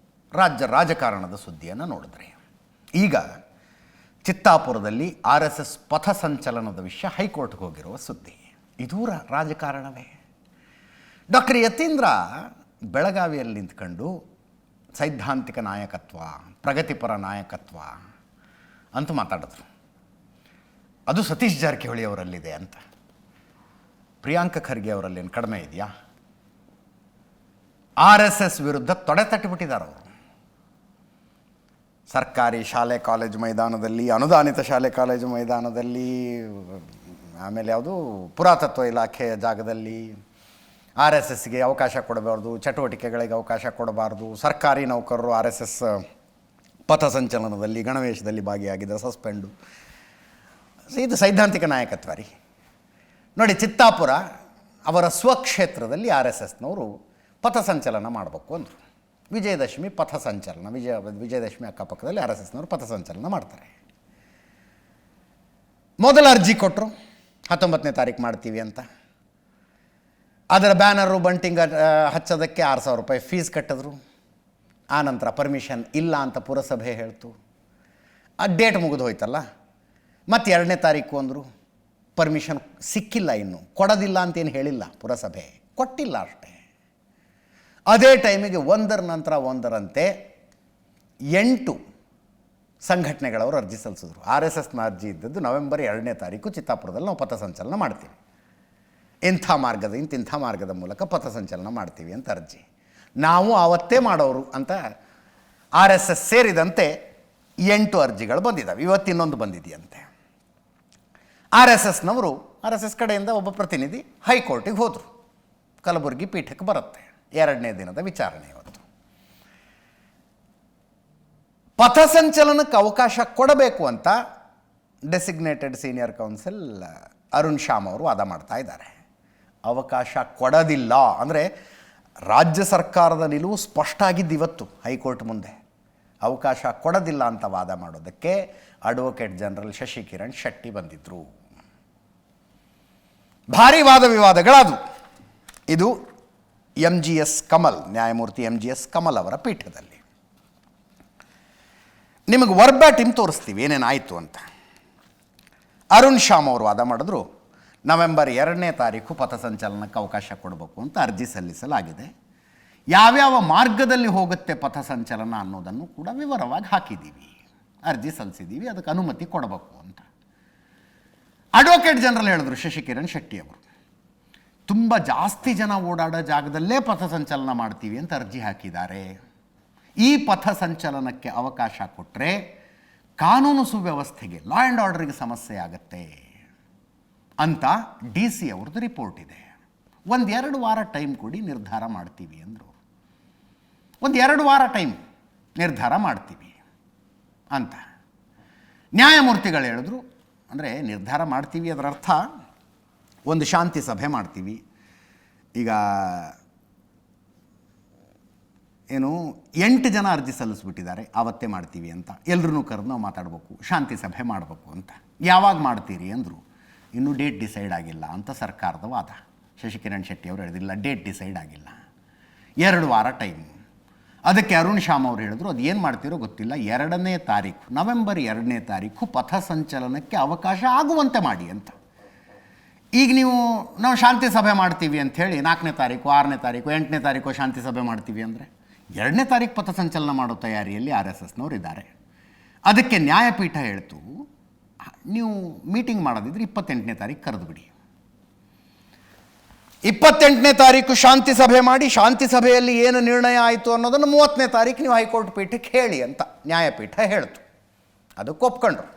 S1: ರಾಜಕಾರಣದ ಸುದ್ದಿಯನ್ನು ನೋಡಿದ್ರೆ, ಈಗ ಚಿತ್ತಾಪುರದಲ್ಲಿ RSS ಪಥಸಂಚಲನದ ವಿಷಯ ಹೈಕೋರ್ಟ್ಗೆ ಹೋಗಿರುವ ಸುದ್ದಿ. ಇದು ರಾಜಕಾರಣವೇ. ಡಾಕ್ಟರ್ ಯತೀಂದ್ರ ಬೆಳಗಾವಿಯಲ್ಲಿ ನಿಂತ್ಕೊಂಡು ಸೈದ್ಧಾಂತಿಕ ನಾಯಕತ್ವ, ಪ್ರಗತಿಪರ ನಾಯಕತ್ವ ಅಂತ ಮಾತಾಡಿದ್ರು. ಅದು ಸತೀಶ್ ಜಾರಕಿಹೊಳಿ ಅವರಲ್ಲಿದೆ ಅಂತ. ಪ್ರಿಯಾಂಕ ಖರ್ಗೆ ಅವರಲ್ಲೇನು ಕಡಿಮೆ ಇದೆಯಾ? RSS ವಿರುದ್ಧ ತೊಡೆ ತಟ್ಟಿಬಿಟ್ಟಿದ್ದಾರೆ ಅವರು. ಸರ್ಕಾರಿ ಶಾಲೆ ಕಾಲೇಜು ಮೈದಾನದಲ್ಲಿ, ಅನುದಾನಿತ ಶಾಲೆ ಕಾಲೇಜು ಮೈದಾನದಲ್ಲಿ, ಆಮೇಲೆ ಯಾವುದು ಪುರಾತತ್ವ ಇಲಾಖೆಯ ಜಾಗದಲ್ಲಿ RSSಗೆ ಅವಕಾಶ ಕೊಡಬಾರ್ದು, ಚಟುವಟಿಕೆಗಳಿಗೆ ಅವಕಾಶ ಕೊಡಬಾರ್ದು. ಸರ್ಕಾರಿ ನೌಕರರು RSS ಪಥಸಂಚಲನದಲ್ಲಿ ಗಣವೇಶದಲ್ಲಿ ಭಾಗಿಯಾಗಿದ್ದ ಸಸ್ಪೆಂಡು. ಇದು ಸೈದ್ಧಾಂತಿಕ ನಾಯಕತ್ವ ರೀ. ನೋಡಿ, ಚಿತ್ತಾಪುರ ಅವರ ಸ್ವಕ್ಷೇತ್ರದಲ್ಲಿ RSSನವರು ಪಥಸಂಚಲನ ಮಾಡಬೇಕು ಅಂದರು. ವಿಜಯದಶಮಿ ಪಥಸಂಚಲನ, ವಿಜಯದಶಮಿ ಅಕ್ಕಪಕ್ಕದಲ್ಲಿ RSSನವರು ಪಥಸಂಚಲನ ಮಾಡ್ತಾರೆ. ಮೊದಲ ಅರ್ಜಿ ಕೊಟ್ಟರು, 19ನೇ ತಾರೀಕು ಮಾಡ್ತೀವಿ ಅಂತ. ಅದರ ಬ್ಯಾನರು ಬಂಟಿಂಗ್ ಹಚ್ಚೋದಕ್ಕೆ 6,000 ರೂಪಾಯಿ ಫೀಸ್ ಕಟ್ಟಿದ್ರು. ಆನಂತರ ಪರ್ಮಿಷನ್ ಇಲ್ಲ ಅಂತ ಪುರಸಭೆ ಹೇಳ್ತು. ಆ ಡೇಟ್ ಮುಗಿದು ಹೋಯ್ತಲ್ಲ, ಮತ್ತು 2ನೇ ತಾರೀಕು ಅಂದರು. ಪರ್ಮಿಷನ್ ಸಿಕ್ಕಿಲ್ಲ, ಇನ್ನು ಕೊಡೋದಿಲ್ಲ ಅಂತೇನು ಹೇಳಿಲ್ಲ, ಪುರಸಭೆ ಕೊಟ್ಟಿಲ್ಲ ಅಷ್ಟೇ. ಅದೇ ಟೈಮಿಗೆ ಒಂದರ ನಂತರ ಒಂದರಂತೆ 8 ಸಂಘಟನೆಗಳವರು ಅರ್ಜಿ ಸಲ್ಲಿಸಿದ್ರು. RSSನ ಅರ್ಜಿ ಇದ್ದದ್ದು ನವೆಂಬರ್ 2ನೇ ತಾರೀಕು ಚಿತ್ತಾಪುರದಲ್ಲಿ ನಾವು ಪಥಸಂಚಲನ ಮಾಡ್ತೀವಿ, ಇಂಥ ಮಾರ್ಗದ ಮೂಲಕ ಪಥಸಂಚಲನ ಮಾಡ್ತೀವಿ ಅಂತ ಅರ್ಜಿ. ನಾವು ಆವತ್ತೇ ಮಾಡೋರು ಅಂತ RSS ಸೇರಿದಂತೆ 8 ಅರ್ಜಿಗಳು ಬಂದಿದ್ದಾವೆ. ಇವತ್ತು ಇನ್ನೊಂದು ಬಂದಿದೆಯಂತೆ. RSS ಕಡೆಯಿಂದ ಒಬ್ಬ ಪ್ರತಿನಿಧಿ ಹೈಕೋರ್ಟಿಗೆ ಹೋದರು. ಕಲಬುರಗಿ ಪೀಠಕ್ಕೆ ಬರುತ್ತೆ. 2ನೇ ದಿನದ ವಿಚಾರಣೆ ಇವತ್ತು. ಪಥಸಂಚಲನಕ್ಕೆ ಅವಕಾಶ ಕೊಡಬೇಕು ಅಂತ designated senior council Arun Shyam ಅವರು ವಾದ ಮಾಡ್ತಾ ಇದ್ದಾರೆ. ಅವಕಾಶ ಕೊಡೋದಿಲ್ಲ ಅಂದರೆ ರಾಜ್ಯ ಸರ್ಕಾರದ ನಿಲುವು ಸ್ಪಷ್ಟ ಆಗಿದ್ದು ಇವತ್ತು ಹೈಕೋರ್ಟ್ ಮುಂದೆ. ಅವಕಾಶ ಕೊಡೋದಿಲ್ಲ ಅಂತ ವಾದ ಮಾಡೋದಕ್ಕೆ ಅಡ್ವೊಕೇಟ್ ಜನರಲ್ ಶಶಿಕಿರಣ್ ಶೆಟ್ಟಿ ಬಂದಿದ್ದರು. ಭಾರೀ ವಾದ ವಿವಾದಗಳಾದವು. ಇದು MGS ಕಮಲ್, ನ್ಯಾಯಮೂರ್ತಿ MGS ಕಮಲ್ ಅವರ ಪೀಠದಲ್ಲಿ. ನಿಮಗೆ ವರ್ಬ್ಯಾಟಿಮ್ ತೋರಿಸ್ತೀವಿ ಏನೇನಾಯಿತು ಅಂತ. ಅರುಣ್ ಶ್ಯಾಮ್ ಅವರು ವಾದ ಮಾಡಿದ್ರು, ನವೆಂಬರ್ 2ನೇ ತಾರೀಕು ಪಥಸಂಚಲನಕ್ಕೆ ಅವಕಾಶ ಕೊಡಬೇಕು ಅಂತ ಅರ್ಜಿ ಸಲ್ಲಿಸಲಾಗಿದೆ. ಯಾವ್ಯಾವ ಮಾರ್ಗದಲ್ಲಿ ಹೋಗುತ್ತೆ ಪಥಸಂಚಲನ ಅನ್ನೋದನ್ನು ಕೂಡ ವಿವರವಾಗಿ ಹಾಕಿದ್ದೀವಿ, ಅರ್ಜಿ ಸಲ್ಲಿಸಿದ್ದೀವಿ, ಅದಕ್ಕೆ ಅನುಮತಿ ಕೊಡಬೇಕು ಅಂತ. ಅಡ್ವೊಕೇಟ್ ಜನರಲ್ ಹೇಳಿದ್ರು ಶಶಿಕಿರಣ್ ಶೆಟ್ಟಿ ಅವರು, ತುಂಬ ಜಾಸ್ತಿ ಜನ ಓಡಾಡೋ ಜಾಗದಲ್ಲೇ ಪಥಸಂಚಲನ ಮಾಡ್ತೀವಿ ಅಂತ ಅರ್ಜಿ ಹಾಕಿದ್ದಾರೆ. ಈ ಪಥಸಂಚಲನಕ್ಕೆ ಅವಕಾಶ ಕೊಟ್ಟರೆ ಕಾನೂನು ಸುವ್ಯವಸ್ಥೆಗೆ, ಲಾ ಆ್ಯಂಡ್ ಆರ್ಡರ್ಗೆ ಸಮಸ್ಯೆ ಆಗುತ್ತೆ ಅಂತ DC ಅವ್ರದ್ದು ರಿಪೋರ್ಟ್ ಇದೆ. 1-2 ವಾರ ಟೈಮ್ ಕೊಡಿ, ನಿರ್ಧಾರ ಮಾಡ್ತೀವಿ ಅಂದರು. 1-2 ವಾರ ಟೈಮ್ ನಿರ್ಧಾರ ಮಾಡ್ತೀವಿ ಅಂತ ನ್ಯಾಯಮೂರ್ತಿಗಳು ಹೇಳಿದ್ರು. ಅಂದರೆ ನಿರ್ಧಾರ ಮಾಡ್ತೀವಿ ಅದರ ಅರ್ಥ ಒಂದು ಶಾಂತಿ ಸಭೆ ಮಾಡ್ತೀವಿ. ಈಗ ಏನು 8 ಜನ ಅರ್ಜಿ ಸಲ್ಲಿಸ್ಬಿಟ್ಟಿದ್ದಾರೆ, ಆವತ್ತೇ ಮಾಡ್ತೀವಿ ಅಂತ. ಎಲ್ಲರೂ ಕರೆದು ನಾವು ಮಾತಾಡಬೇಕು, ಶಾಂತಿ ಸಭೆ ಮಾಡಬೇಕು ಅಂತ. ಯಾವಾಗ ಮಾಡ್ತೀರಿ ಅಂದರು. ಇನ್ನೂ ಡೇಟ್ ಡಿಸೈಡ್ ಆಗಿಲ್ಲ ಅಂತ ಸರ್ಕಾರದ ವಾದ. ಶಶಿಕಿರಣ್ ಶೆಟ್ಟಿ ಅವರು ಹೇಳಿದಿಲ್ಲ, ಡೇಟ್ ಡಿಸೈಡ್ ಆಗಿಲ್ಲ, 2 ವಾರ ಟೈಮ್. ಅದಕ್ಕೆ ಅರುಣ್ ಶ್ಯಾಮ್ ಅವರು ಹೇಳಿದ್ರು, ಅದು ಏನು ಮಾಡ್ತೀರೋ ಗೊತ್ತಿಲ್ಲ, 2ನೇ ತಾರೀಕು, ನವೆಂಬರ್ 2ನೇ ತಾರೀಕು ಪಥಸಂಚಲನಕ್ಕೆ ಅವಕಾಶ ಆಗುವಂತೆ ಮಾಡಿ ಅಂತ. ಈಗ ನಾವು ಶಾಂತಿ ಸಭೆ ಮಾಡ್ತೀವಿ ಅಂಥೇಳಿ 4ನೇ ತಾರೀಕು, 6ನೇ ತಾರೀಕು, 8ನೇ ತಾರೀಕು ಶಾಂತಿ ಸಭೆ ಮಾಡ್ತೀವಿ ಅಂದರೆ 2ನೇ ತಾರೀಕು ಪಥಸಂಚಲನ ಮಾಡೋ ತಯಾರಿಯಲ್ಲಿ RSSನವರು ಇದ್ದಾರೆ. ಅದಕ್ಕೆ ನ್ಯಾಯಪೀಠ ಹೇಳ್ತು, ನೀವು ಮೀಟಿಂಗ್ ಮಾಡೋದಿದ್ರೆ 28ನೇ ತಾರೀಕು ಕರೆದು ಬಿಡಿ. 28ನೇ ತಾರೀಕು ಶಾಂತಿ ಸಭೆ ಮಾಡಿ, ಶಾಂತಿ ಸಭೆಯಲ್ಲಿ ಏನು ನಿರ್ಣಯ ಆಯಿತು ಅನ್ನೋದನ್ನು 30ನೇ ತಾರೀಕು ನೀವು ಹೈಕೋರ್ಟ್ ಪೀಠಕ್ಕೆ ಹೇಳಿ ಅಂತ ನ್ಯಾಯಪೀಠ ಹೇಳ್ತು. ಅದಕ್ಕೆ ಒಪ್ಕೊಂಡ್ರು.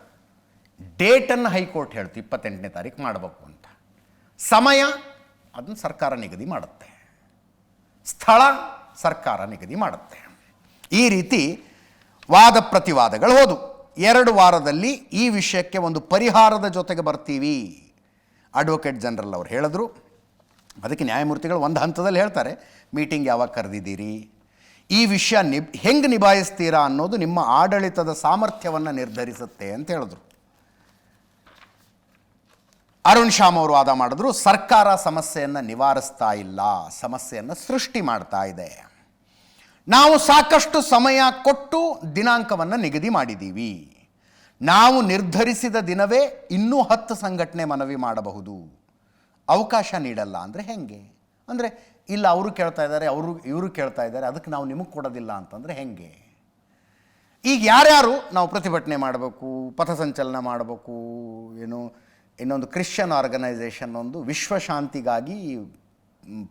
S1: ಡೇಟನ್ನು ಹೈಕೋರ್ಟ್ ಹೇಳ್ತು 28ನೇ ತಾರೀಕು ಮಾಡಬೇಕು ಅಂತ. ಸಮಯ ಅದನ್ನು ಸರ್ಕಾರ ನಿಗದಿ ಮಾಡುತ್ತೆ, ಸ್ಥಳ ಸರ್ಕಾರ ನಿಗದಿ ಮಾಡುತ್ತೆ. ಈ ರೀತಿ ವಾದ ಪ್ರತಿವಾದಗಳು ಹೋದವು. 2 ವಾರದಲ್ಲಿ ಈ ವಿಷಯಕ್ಕೆ ಒಂದು ಪರಿಹಾರದ ಜೊತೆಗೆ ಬರ್ತೀವಿ ಅಡ್ವೊಕೇಟ್ ಜನರಲ್ ಅವರು ಹೇಳಿದ್ರು. ಅದಕ್ಕೆ ನ್ಯಾಯಮೂರ್ತಿಗಳು ಒಂದು ಹಂತದಲ್ಲಿ ಹೇಳ್ತಾರೆ, ಮೀಟಿಂಗ್ ಯಾವಾಗ ಕರೆದಿದ್ದೀರಿ, ಈ ವಿಷಯ ಹೆಂಗೆ ನಿಭಾಯಿಸ್ತೀರಾ ಅನ್ನೋದು ನಿಮ್ಮ ಆಡಳಿತದ ಸಾಮರ್ಥ್ಯವನ್ನು ನಿರ್ಧರಿಸುತ್ತೆ ಅಂತ ಹೇಳಿದ್ರು. ಅರುಣ್ ಶ್ಯಾಮ್ ಅವರು ವಾದ ಮಾಡಿದ್ರು, ಸರ್ಕಾರ ಸಮಸ್ಯೆಯನ್ನು ನಿವಾರಿಸ್ತಾ ಇಲ್ಲ, ಸಮಸ್ಯೆಯನ್ನು ಸೃಷ್ಟಿ ಮಾಡ್ತಾ ಇದೆ. ನಾವು ಸಾಕಷ್ಟು ಸಮಯ ಕೊಟ್ಟು ದಿನಾಂಕವನ್ನು ನಿಗದಿ ಮಾಡಿದ್ದೀವಿ. ನಾವು ನಿರ್ಧರಿಸಿದ ದಿನವೇ ಇನ್ನೂ 10 ಸಂಘಟನೆ ಮನವಿ ಮಾಡಬಹುದು, ಅವಕಾಶ ನೀಡಲ್ಲ ಅಂದರೆ ಹೆಂಗೆ? ಅಂದರೆ ಇಲ್ಲ, ಅವರು ಕೇಳ್ತಾ ಇದ್ದಾರೆ, ಇವರು ಕೇಳ್ತಾ ಇದ್ದಾರೆ, ಅದಕ್ಕೆ ನಾವು ನಿಮಗೆ ಕೊಡೋದಿಲ್ಲ ಅಂತಂದರೆ ಹೆಂಗೆ? ಈಗ ಯಾರ್ಯಾರು ನಾವು ಪ್ರತಿಭಟನೆ ಮಾಡಬೇಕು, ಪಥಸಂಚಲನ ಮಾಡಬೇಕು, ಏನು ಇನ್ನೊಂದು ಕ್ರಿಶ್ಚಿಯನ್ ಆರ್ಗನೈಸೇಷನ್ ಒಂದು ವಿಶ್ವಶಾಂತಿಗಾಗಿ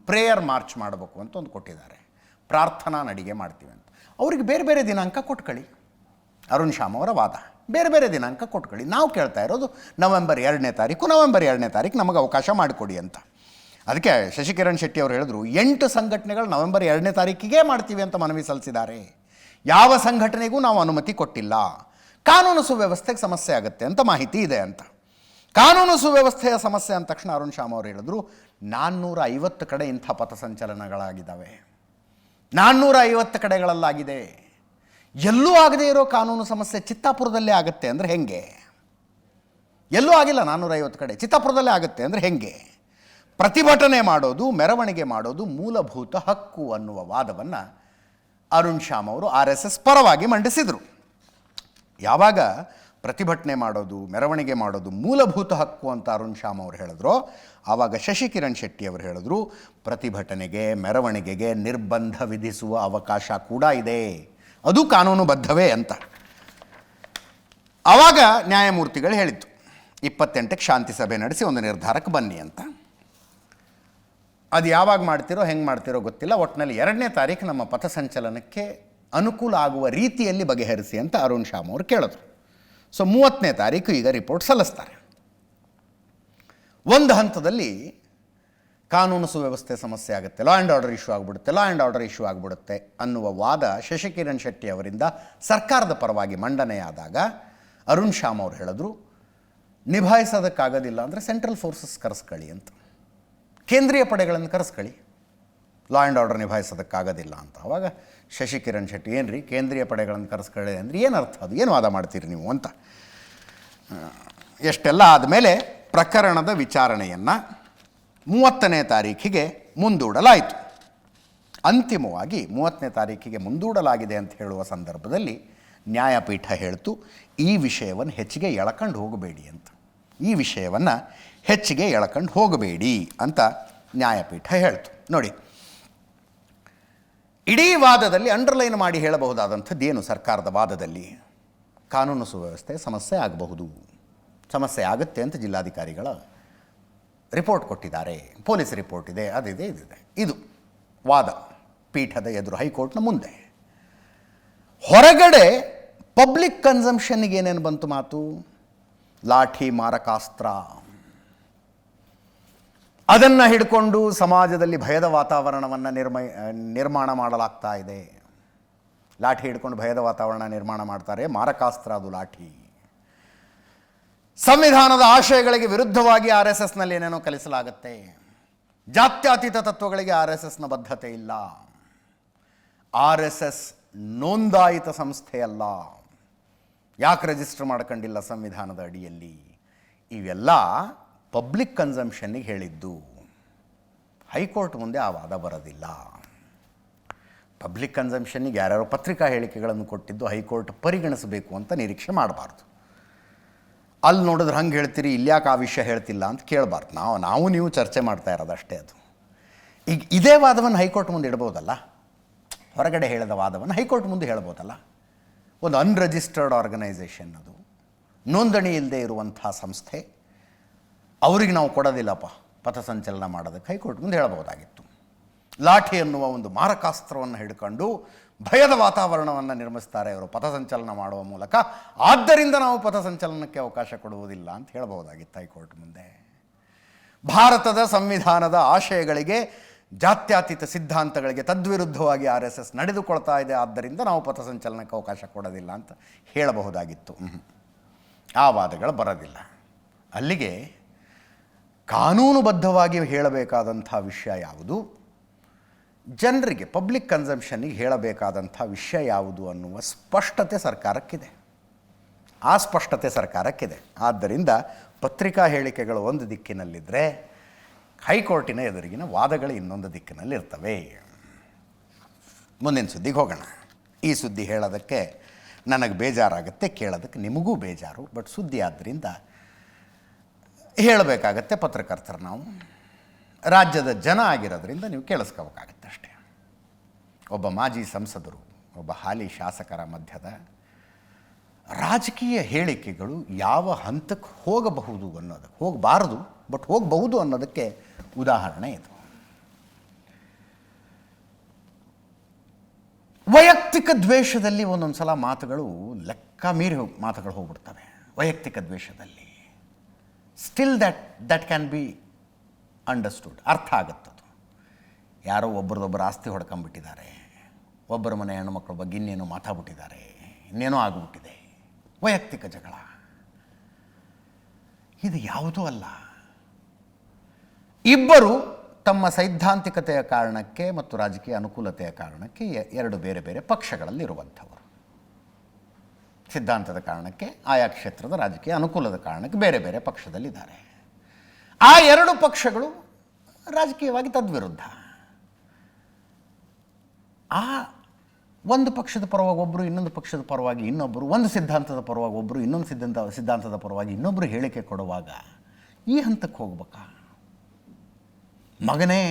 S1: ಪ್ರೇಯರ್ ಮಾರ್ಚ್ ಮಾಡಬೇಕು ಅಂತ ಒಂದು ಕೊಟ್ಟಿದ್ದಾರೆ, ಪ್ರಾರ್ಥನಾ ನಡಿಗೆ ಮಾಡ್ತೀವಿ ಅಂತ. ಅವ್ರಿಗೆ ಬೇರೆ ಬೇರೆ ದಿನಾಂಕ ಕೊಟ್ಕೊಳ್ಳಿ. ಅರುಣ್ ಶ್ಯಾಮ್ ಅವರ ವಾದ, ಬೇರೆ ಬೇರೆ ದಿನಾಂಕ ಕೊಟ್ಕೊಳ್ಳಿ. ನಾವು ಕೇಳ್ತಾ ಇರೋದು ನವೆಂಬರ್ 2ನೇ ತಾರೀಕು ನಮಗೆ ಅವಕಾಶ ಮಾಡಿಕೊಡಿ ಅಂತ. ಅದಕ್ಕೆ ಶಶಿಕಿರಣ್ ಶೆಟ್ಟಿ ಅವರು ಹೇಳಿದ್ರು 8 ಸಂಘಟನೆಗಳು ನವೆಂಬರ್ 2ನೇ ತಾರೀಕಿಗೆ ಮಾಡ್ತೀವಿ ಅಂತ ಮನವಿ ಸಲ್ಲಿಸಿದ್ದಾರೆ. ಯಾವ ಸಂಘಟನೆಗೂ ನಾವು ಅನುಮತಿ ಕೊಟ್ಟಿಲ್ಲ, ಕಾನೂನು ಸುವ್ಯವಸ್ಥೆಗೆ ಸಮಸ್ಯೆ ಆಗುತ್ತೆ ಅಂತ ಮಾಹಿತಿ ಇದೆ ಅಂತ. ಕಾನೂನು ಸುವ್ಯವಸ್ಥೆಯ ಸಮಸ್ಯೆ ಅಂದ ತಕ್ಷಣ ಅರುಣ್ ಶ್ಯಾಮ್ ಅವರು ಹೇಳಿದ್ರು 450 ಕಡೆ ಇಂಥ ಪಥಸಂಚಲನಗಳಾಗಿದ್ದಾವೆ, 450 ಕಡೆಗಳಲ್ಲಾಗಿದೆ. ಎಲ್ಲೂ ಆಗದೇ ಇರೋ ಕಾನೂನು ಸಮಸ್ಯೆ ಚಿತ್ತಾಪುರದಲ್ಲೇ ಆಗುತ್ತೆ ಅಂದರೆ ಹೆಂಗೆ? ಎಲ್ಲೂ ಆಗಿಲ್ಲ 450 ಕಡೆ, ಚಿತ್ತಾಪುರದಲ್ಲೇ ಆಗುತ್ತೆ ಅಂದರೆ ಹೆಂಗೆ? ಪ್ರತಿಭಟನೆ ಮಾಡೋದು, ಮೆರವಣಿಗೆ ಮಾಡೋದು ಮೂಲಭೂತ ಹಕ್ಕು ಅನ್ನುವ ವಾದವನ್ನು ಅರುಣ್ ಶ್ಯಾಮ್ ಅವರು RSS ಪರವಾಗಿ ಮಂಡಿಸಿದರು. ಯಾವಾಗ ಪ್ರತಿಭಟನೆ ಮಾಡೋದು, ಮೆರವಣಿಗೆ ಮಾಡೋದು ಮೂಲಭೂತ ಹಕ್ಕು ಅಂತ ಅರುಣ್ ಶ್ಯಾಮ್ ಅವರು ಹೇಳಿದ್ರು, ಆವಾಗ ಶಶಿಕಿರಣ್ ಶೆಟ್ಟಿ ಅವರು ಹೇಳಿದ್ರು ಪ್ರತಿಭಟನೆಗೆ, ಮೆರವಣಿಗೆಗೆ ನಿರ್ಬಂಧ ವಿಧಿಸುವ ಅವಕಾಶ ಕೂಡ ಇದೆ, ಅದು ಕಾನೂನುಬದ್ಧವೇ ಅಂತ. ಆವಾಗ ನ್ಯಾಯಮೂರ್ತಿಗಳು ಹೇಳಿತ್ತು 28ಕ್ಕೆ ಶಾಂತಿ ಸಭೆ ನಡೆಸಿ ಒಂದು ನಿರ್ಧಾರಕ್ಕೆ ಬನ್ನಿ ಅಂತ. ಅದು ಯಾವಾಗ ಮಾಡ್ತಿರೋ, ಹೆಂಗೆ ಮಾಡ್ತಿರೋ ಗೊತ್ತಿಲ್ಲ, ಒಟ್ಟಿನಲ್ಲಿ 2ನೇ ತಾರೀಕು ನಮ್ಮ ಪಥಸಂಚಲನಕ್ಕೆ ಅನುಕೂಲ ಆಗುವ ರೀತಿಯಲ್ಲಿ ಬಗೆಹರಿಸಿ ಅಂತ ಅರುಣ್ ಶ್ಯಾಮ್ ಅವರು ಕೇಳಿದ್ರು. ಸೊ 30ನೇ ತಾರೀಕು ಈಗ ರಿಪೋರ್ಟ್ ಸಲ್ಲಿಸ್ತಾರೆ. ಒಂದು ಹಂತದಲ್ಲಿ ಕಾನೂನು ಸುವ್ಯವಸ್ಥೆ ಸಮಸ್ಯೆ ಆಗುತ್ತೆ, ಲಾ ಆ್ಯಂಡ್ ಆರ್ಡರ್ ಇಶ್ಯೂ ಆಗಿಬಿಡುತ್ತೆ ಅನ್ನುವ ವಾದ ಶಶಿಕಿರಣ್ ಶೆಟ್ಟಿ ಅವರಿಂದ ಸರ್ಕಾರದ ಪರವಾಗಿ ಮಂಡನೆಯಾದಾಗ ಅರುಣ್ ಶ್ಯಾಮ್ ಅವರು ಹೇಳಿದ್ರು ನಿಭಾಯಿಸೋದಕ್ಕಾಗೋದಿಲ್ಲ ಅಂದರೆ ಸೆಂಟ್ರಲ್ ಫೋರ್ಸಸ್ ಕರೆಸ್ಕೊಳ್ಳಿ ಅಂತ, ಕೇಂದ್ರೀಯ ಪಡೆಗಳನ್ನು ಕರೆಸ್ಕೊಳ್ಳಿ, ಲಾ ಆ್ಯಂಡ್ ಆರ್ಡರ್ ನಿಭಾಯಿಸೋದಕ್ಕಾಗೋದಿಲ್ಲ ಅಂತ. ಆವಾಗ ಶಶಿಕಿರಣ್ ಶೆಟ್ಟಿ ಏನ್ರಿ ಕೇಂದ್ರೀಯ ಪಡೆಗಳನ್ನು ಕರೆಸ್ಕೊಳ್ಳಿ ಅಂದರೆ ಏನು ಅರ್ಥ, ಅದು ಏನು ವಾದ ಮಾಡ್ತೀರಿ ನೀವು ಅಂತ. ಎಷ್ಟೆಲ್ಲ ಆದಮೇಲೆ ಪ್ರಕರಣದ ವಿಚಾರಣೆಯನ್ನು 30ನೇ ತಾರೀಕಿಗೆ ಮುಂದೂಡಲಾಯಿತು. ಅಂತಿಮವಾಗಿ 30ನೇ ತಾರೀಕಿಗೆ ಮುಂದೂಡಲಾಗಿದೆ ಅಂತ ಹೇಳುವ ಸಂದರ್ಭದಲ್ಲಿ ನ್ಯಾಯಪೀಠ ಹೇಳ್ತು ಈ ವಿಷಯವನ್ನು ಹೆಚ್ಚಿಗೆ ಎಳ್ಕೊಂಡು ಹೋಗಬೇಡಿ ಅಂತ, ಈ ವಿಷಯವನ್ನು ಹೆಚ್ಚಿಗೆ ಎಳ್ಕೊಂಡು ಹೋಗಬೇಡಿ ಅಂತ ನ್ಯಾಯಪೀಠ ಹೇಳ್ತು. ನೋಡಿ, ಇಡೀ ವಾದದಲ್ಲಿ ಅಂಡರ್ಲೈನ್ ಮಾಡಿ ಹೇಳಬಹುದಾದಂಥದ್ದೇನು ಸರ್ಕಾರದ ವಾದದಲ್ಲಿ? ಕಾನೂನು ಸುವ್ಯವಸ್ಥೆ ಸಮಸ್ಯೆ ಆಗಬಹುದು, ಸಮಸ್ಯೆ ಆಗುತ್ತೆ ಅಂತ ಜಿಲ್ಲಾಧಿಕಾರಿಗಳ ರಿಪೋರ್ಟ್ ಕೊಟ್ಟಿದ್ದಾರೆ, ಪೊಲೀಸ್ ರಿಪೋರ್ಟ್ ಇದೆ, ಅದಿದೆ ಇದಿದೆ. ಇದು ವಾದ ಪೀಠದ ಎದುರು ಹೈಕೋರ್ಟ್ನ ಮುಂದೆ. ಹೊರಗಡೆ ಪಬ್ಲಿಕ್ ಕನ್ಸಂಪ್ಷನ್ನಿಗೆ ಏನೇನು ಬಂತು ಮಾತು? ಲಾಠಿ, ಮಾರಕಾಸ್ತ್ರ, ಅದನ್ನು ಹಿಡ್ಕೊಂಡು ಸಮಾಜದಲ್ಲಿ ಭಯದ ವಾತಾವರಣವನ್ನು ನಿರ್ಮಾಣ ಮಾಡಲಾಗ್ತಾ ಇದೆ. ಲಾಠಿ ಹಿಡ್ಕೊಂಡು ಭಯದ ವಾತಾವರಣ ನಿರ್ಮಾಣ ಮಾಡ್ತಾರೆ, ಮಾರಕಾಸ್ತ್ರ ಅದು ಲಾಠಿ. ಸಂವಿಧಾನದ ಆಶಯಗಳಿಗೆ ವಿರುದ್ಧವಾಗಿ RSSನಲ್ಲಿ ಏನೇನೋ ಕಲಿಸಲಾಗುತ್ತೆ. ಜಾತ್ಯತೀತ ತತ್ವಗಳಿಗೆ RSSನ ಬದ್ಧತೆ ಇಲ್ಲ. RSS ನೋಂದಾಯಿತ ಸಂಸ್ಥೆಯಲ್ಲ, ಯಾಕೆ ರಿಜಿಸ್ಟರ್ ಮಾಡ್ಕೊಂಡಿಲ್ಲ ಸಂವಿಧಾನದ ಅಡಿಯಲ್ಲಿ? ಇವೆಲ್ಲ ಪಬ್ಲಿಕ್ ಕನ್ಸಂಪ್ಷನ್ನಿಗೆ ಹೇಳಿದ್ದು. ಹೈಕೋರ್ಟ್ ಮುಂದೆ ಆ ವಾದ ಬರೋದಿಲ್ಲ. ಪಬ್ಲಿಕ್ ಕನ್ಸಂಪ್ಷನ್ನಿಗೆ ಯಾರ್ಯಾರೋ ಪತ್ರಿಕಾ ಹೇಳಿಕೆಗಳನ್ನು ಕೊಟ್ಟಿದ್ದು ಹೈಕೋರ್ಟ್ ಪರಿಗಣಿಸಬೇಕು ಅಂತ ನಿರೀಕ್ಷೆ ಮಾಡಬಾರ್ದು. ಅಲ್ಲಿ ನೋಡಿದ್ರೆ ಹಂಗೆ ಹೇಳ್ತೀರಿ, ಇಲ್ಯಾಕೆ ಆ ವಿಷಯ ಹೇಳ್ತಿಲ್ಲ ಅಂತ ಕೇಳಬಾರ್ದು. ನಾವು ನೀವು ಚರ್ಚೆ ಮಾಡ್ತಾ ಇರೋದು ಅಷ್ಟೇ. ಅದು ಈಗ ಇದೇ ವಾದವನ್ನು ಹೈಕೋರ್ಟ್ ಮುಂದೆ ಇಡ್ಬೋದಲ್ಲ, ಹೊರಗಡೆ ಹೇಳಿದ ವಾದವನ್ನು ಹೈಕೋರ್ಟ್ ಮುಂದೆ ಹೇಳ್ಬೋದಲ್ಲ. ಒಂದು ಅನ್ರಿಜಿಸ್ಟರ್ಡ್ ಆರ್ಗನೈಸೇಷನ್, ಅದು ನೋಂದಣಿ ಇಲ್ಲದೆ ಇರುವಂಥ ಸಂಸ್ಥೆ, ಅವ್ರಿಗೆ ನಾವು ಕೊಡೋದಿಲ್ಲಪ್ಪ ಪಥಸಂಚಲನ ಮಾಡೋದಕ್ಕೆ, ಹೈಕೋರ್ಟ್ ಮುಂದೆ ಹೇಳಬಹುದಾಗಿತ್ತು. ಲಾಠಿ ಎನ್ನುವ ಒಂದು ಮಾರಕಾಸ್ತ್ರವನ್ನು ಹಿಡ್ಕೊಂಡು ಭಯದ ವಾತಾವರಣವನ್ನು ನಿರ್ಮಿಸ್ತಾರೆ ಅವರು ಪಥಸಂಚಲನ ಮಾಡುವ ಮೂಲಕ, ಆದ್ದರಿಂದ ನಾವು ಪಥಸಂಚಲನಕ್ಕೆ ಅವಕಾಶ ಕೊಡುವುದಿಲ್ಲ ಅಂತ ಹೇಳಬಹುದಾಗಿತ್ತು ಹೈಕೋರ್ಟ್ ಮುಂದೆ. ಭಾರತದ ಸಂವಿಧಾನದ ಆಶಯಗಳಿಗೆ, ಜಾತ್ಯತೀತ ಸಿದ್ಧಾಂತಗಳಿಗೆ ತದ್ವಿರುದ್ಧವಾಗಿ RSS ನಡೆದುಕೊಳ್ತಾ ಇದೆ, ಆದ್ದರಿಂದ ನಾವು ಪಥಸಂಚಲನಕ್ಕೆ ಅವಕಾಶ ಕೊಡೋದಿಲ್ಲ ಅಂತ ಹೇಳಬಹುದಾಗಿತ್ತು. ಆ ವಾದಗಳು ಬರೋದಿಲ್ಲ. ಅಲ್ಲಿಗೆ ಕಾನೂನುಬದ್ಧವಾಗಿ ಹೇಳಬೇಕಾದಂಥ ವಿಷಯ ಯಾವುದು, ಜನರಿಗೆ ಪಬ್ಲಿಕ್ ಕನ್ಸಂಪ್ಷನ್ನಿಗೆ ಹೇಳಬೇಕಾದಂಥ ವಿಷಯ ಯಾವುದು ಅನ್ನುವ ಸ್ಪಷ್ಟತೆ ಸರ್ಕಾರಕ್ಕಿದೆ. ಆ ಸ್ಪಷ್ಟತೆ ಸರ್ಕಾರಕ್ಕಿದೆ. ಆದ್ದರಿಂದ ಪತ್ರಿಕಾ ಹೇಳಿಕೆಗಳು ಒಂದು ದಿಕ್ಕಿನಲ್ಲಿದ್ದರೆ ಹೈಕೋರ್ಟಿನ ಎದುರಿಗಿನ ವಾದಗಳು ಇನ್ನೊಂದು ದಿಕ್ಕಿನಲ್ಲಿರ್ತವೆ. ಮುಂದಿನ ಸುದ್ದಿಗೆ ಹೋಗೋಣ. ಈ ಸುದ್ದಿ ಹೇಳೋದಕ್ಕೆ ನನಗೆ ಬೇಜಾರಾಗುತ್ತೆ, ಕೇಳೋದಕ್ಕೆ ನಿಮಗೂ ಬೇಜಾರು. ಬಟ್ ಸುದ್ದಿ ಆದ್ದರಿಂದ ಹೇಳಬೇಕಾಗತ್ತೆ. ಪತ್ರಕರ್ತರು ನಾವು, ರಾಜ್ಯದ ಜನ ಆಗಿರೋದ್ರಿಂದ ನೀವು ಕೇಳಿಸ್ಕೋಬೇಕಾಗತ್ತೆ ಅಷ್ಟೇ. ಒಬ್ಬ ಮಾಜಿ ಸಂಸದರು, ಒಬ್ಬ ಹಾಲಿ ಶಾಸಕರ ಮಧ್ಯದ ರಾಜಕೀಯ ಹೇಳಿಕೆಗಳು ಯಾವ ಹಂತಕ್ಕೆ ಹೋಗಬಹುದು ಅನ್ನೋದಕ್ಕೆ, ಹೋಗಬಾರದು ಬಟ್ ಹೋಗಬಹುದು ಅನ್ನೋದಕ್ಕೆ ಉದಾಹರಣೆ ಇದು. ವೈಯಕ್ತಿಕ ದ್ವೇಷದಲ್ಲಿ ಒಂದೊಂದು ಸಲ ಮಾತುಗಳು ಲೆಕ್ಕ ಮೀರಿ ಮಾತುಗಳು ಹೋಗ್ಬಿಡ್ತವೆ. ವೈಯಕ್ತಿಕ ದ್ವೇಷದಲ್ಲಿ still that can be understood, ಅರ್ಥ ಆಗುತ್ತದು. ಯಾರೋ ಒಬ್ಬರದೊಬ್ಬರು ಆಸ್ತಿ ಹೊಡ್ಕೊಂಬಿಟ್ಟಿದ್ದಾರೆ, ಒಬ್ಬರ ಮನೆ ಹೆಣ್ಣುಮಕ್ಕಳ ಬಗ್ಗೆ ಇನ್ನೇನೋ ಮಾತಾಡ್ಬಿಟ್ಟಿದ್ದಾರೆ, ಇನ್ನೇನೋ ಆಗಿಬಿಟ್ಟಿದೆ, ವೈಯಕ್ತಿಕ ಜಗಳ. ಇದು ಯಾವುದೂ ಅಲ್ಲ. ಇಬ್ಬರು ತಮ್ಮ ಸೈದ್ಧಾಂತಿಕತೆಯ ಕಾರಣಕ್ಕೆ ಮತ್ತು ರಾಜಕೀಯ ಅನುಕೂಲತೆಯ ಕಾರಣಕ್ಕೆ ಎರಡು ಬೇರೆ ಬೇರೆ ಪಕ್ಷಗಳಲ್ಲಿರುವಂಥವರು. ಸಿದ್ಧಾಂತದ ಕಾರಣಕ್ಕೆ, ಆಯಾ ಕ್ಷೇತ್ರದ ರಾಜಕೀಯ ಅನುಕೂಲದ ಕಾರಣಕ್ಕೆ ಬೇರೆ ಬೇರೆ ಪಕ್ಷದಲ್ಲಿದ್ದಾರೆ. ಆ ಎರಡು ಪಕ್ಷಗಳು ರಾಜಕೀಯವಾಗಿ ತದ್ವಿರುದ್ಧ. ಆ ಒಂದು ಪಕ್ಷದ ಪರವಾಗಿ ಒಬ್ಬರು, ಇನ್ನೊಂದು ಪಕ್ಷದ ಪರವಾಗಿ ಇನ್ನೊಬ್ಬರು, ಒಂದು ಸಿದ್ಧಾಂತದ ಪರವಾಗಿ ಒಬ್ಬರು, ಇನ್ನೊಂದು ಸಿದ್ಧಾಂತದ ಪರವಾಗಿ ಇನ್ನೊಬ್ಬರು ಹೇಳಿಕೆ ಕೊಡುವಾಗ ಈ ಹಂತಕ್ಕೆ ಹೋಗ್ಬೇಕಾ? ಮಗನೇ,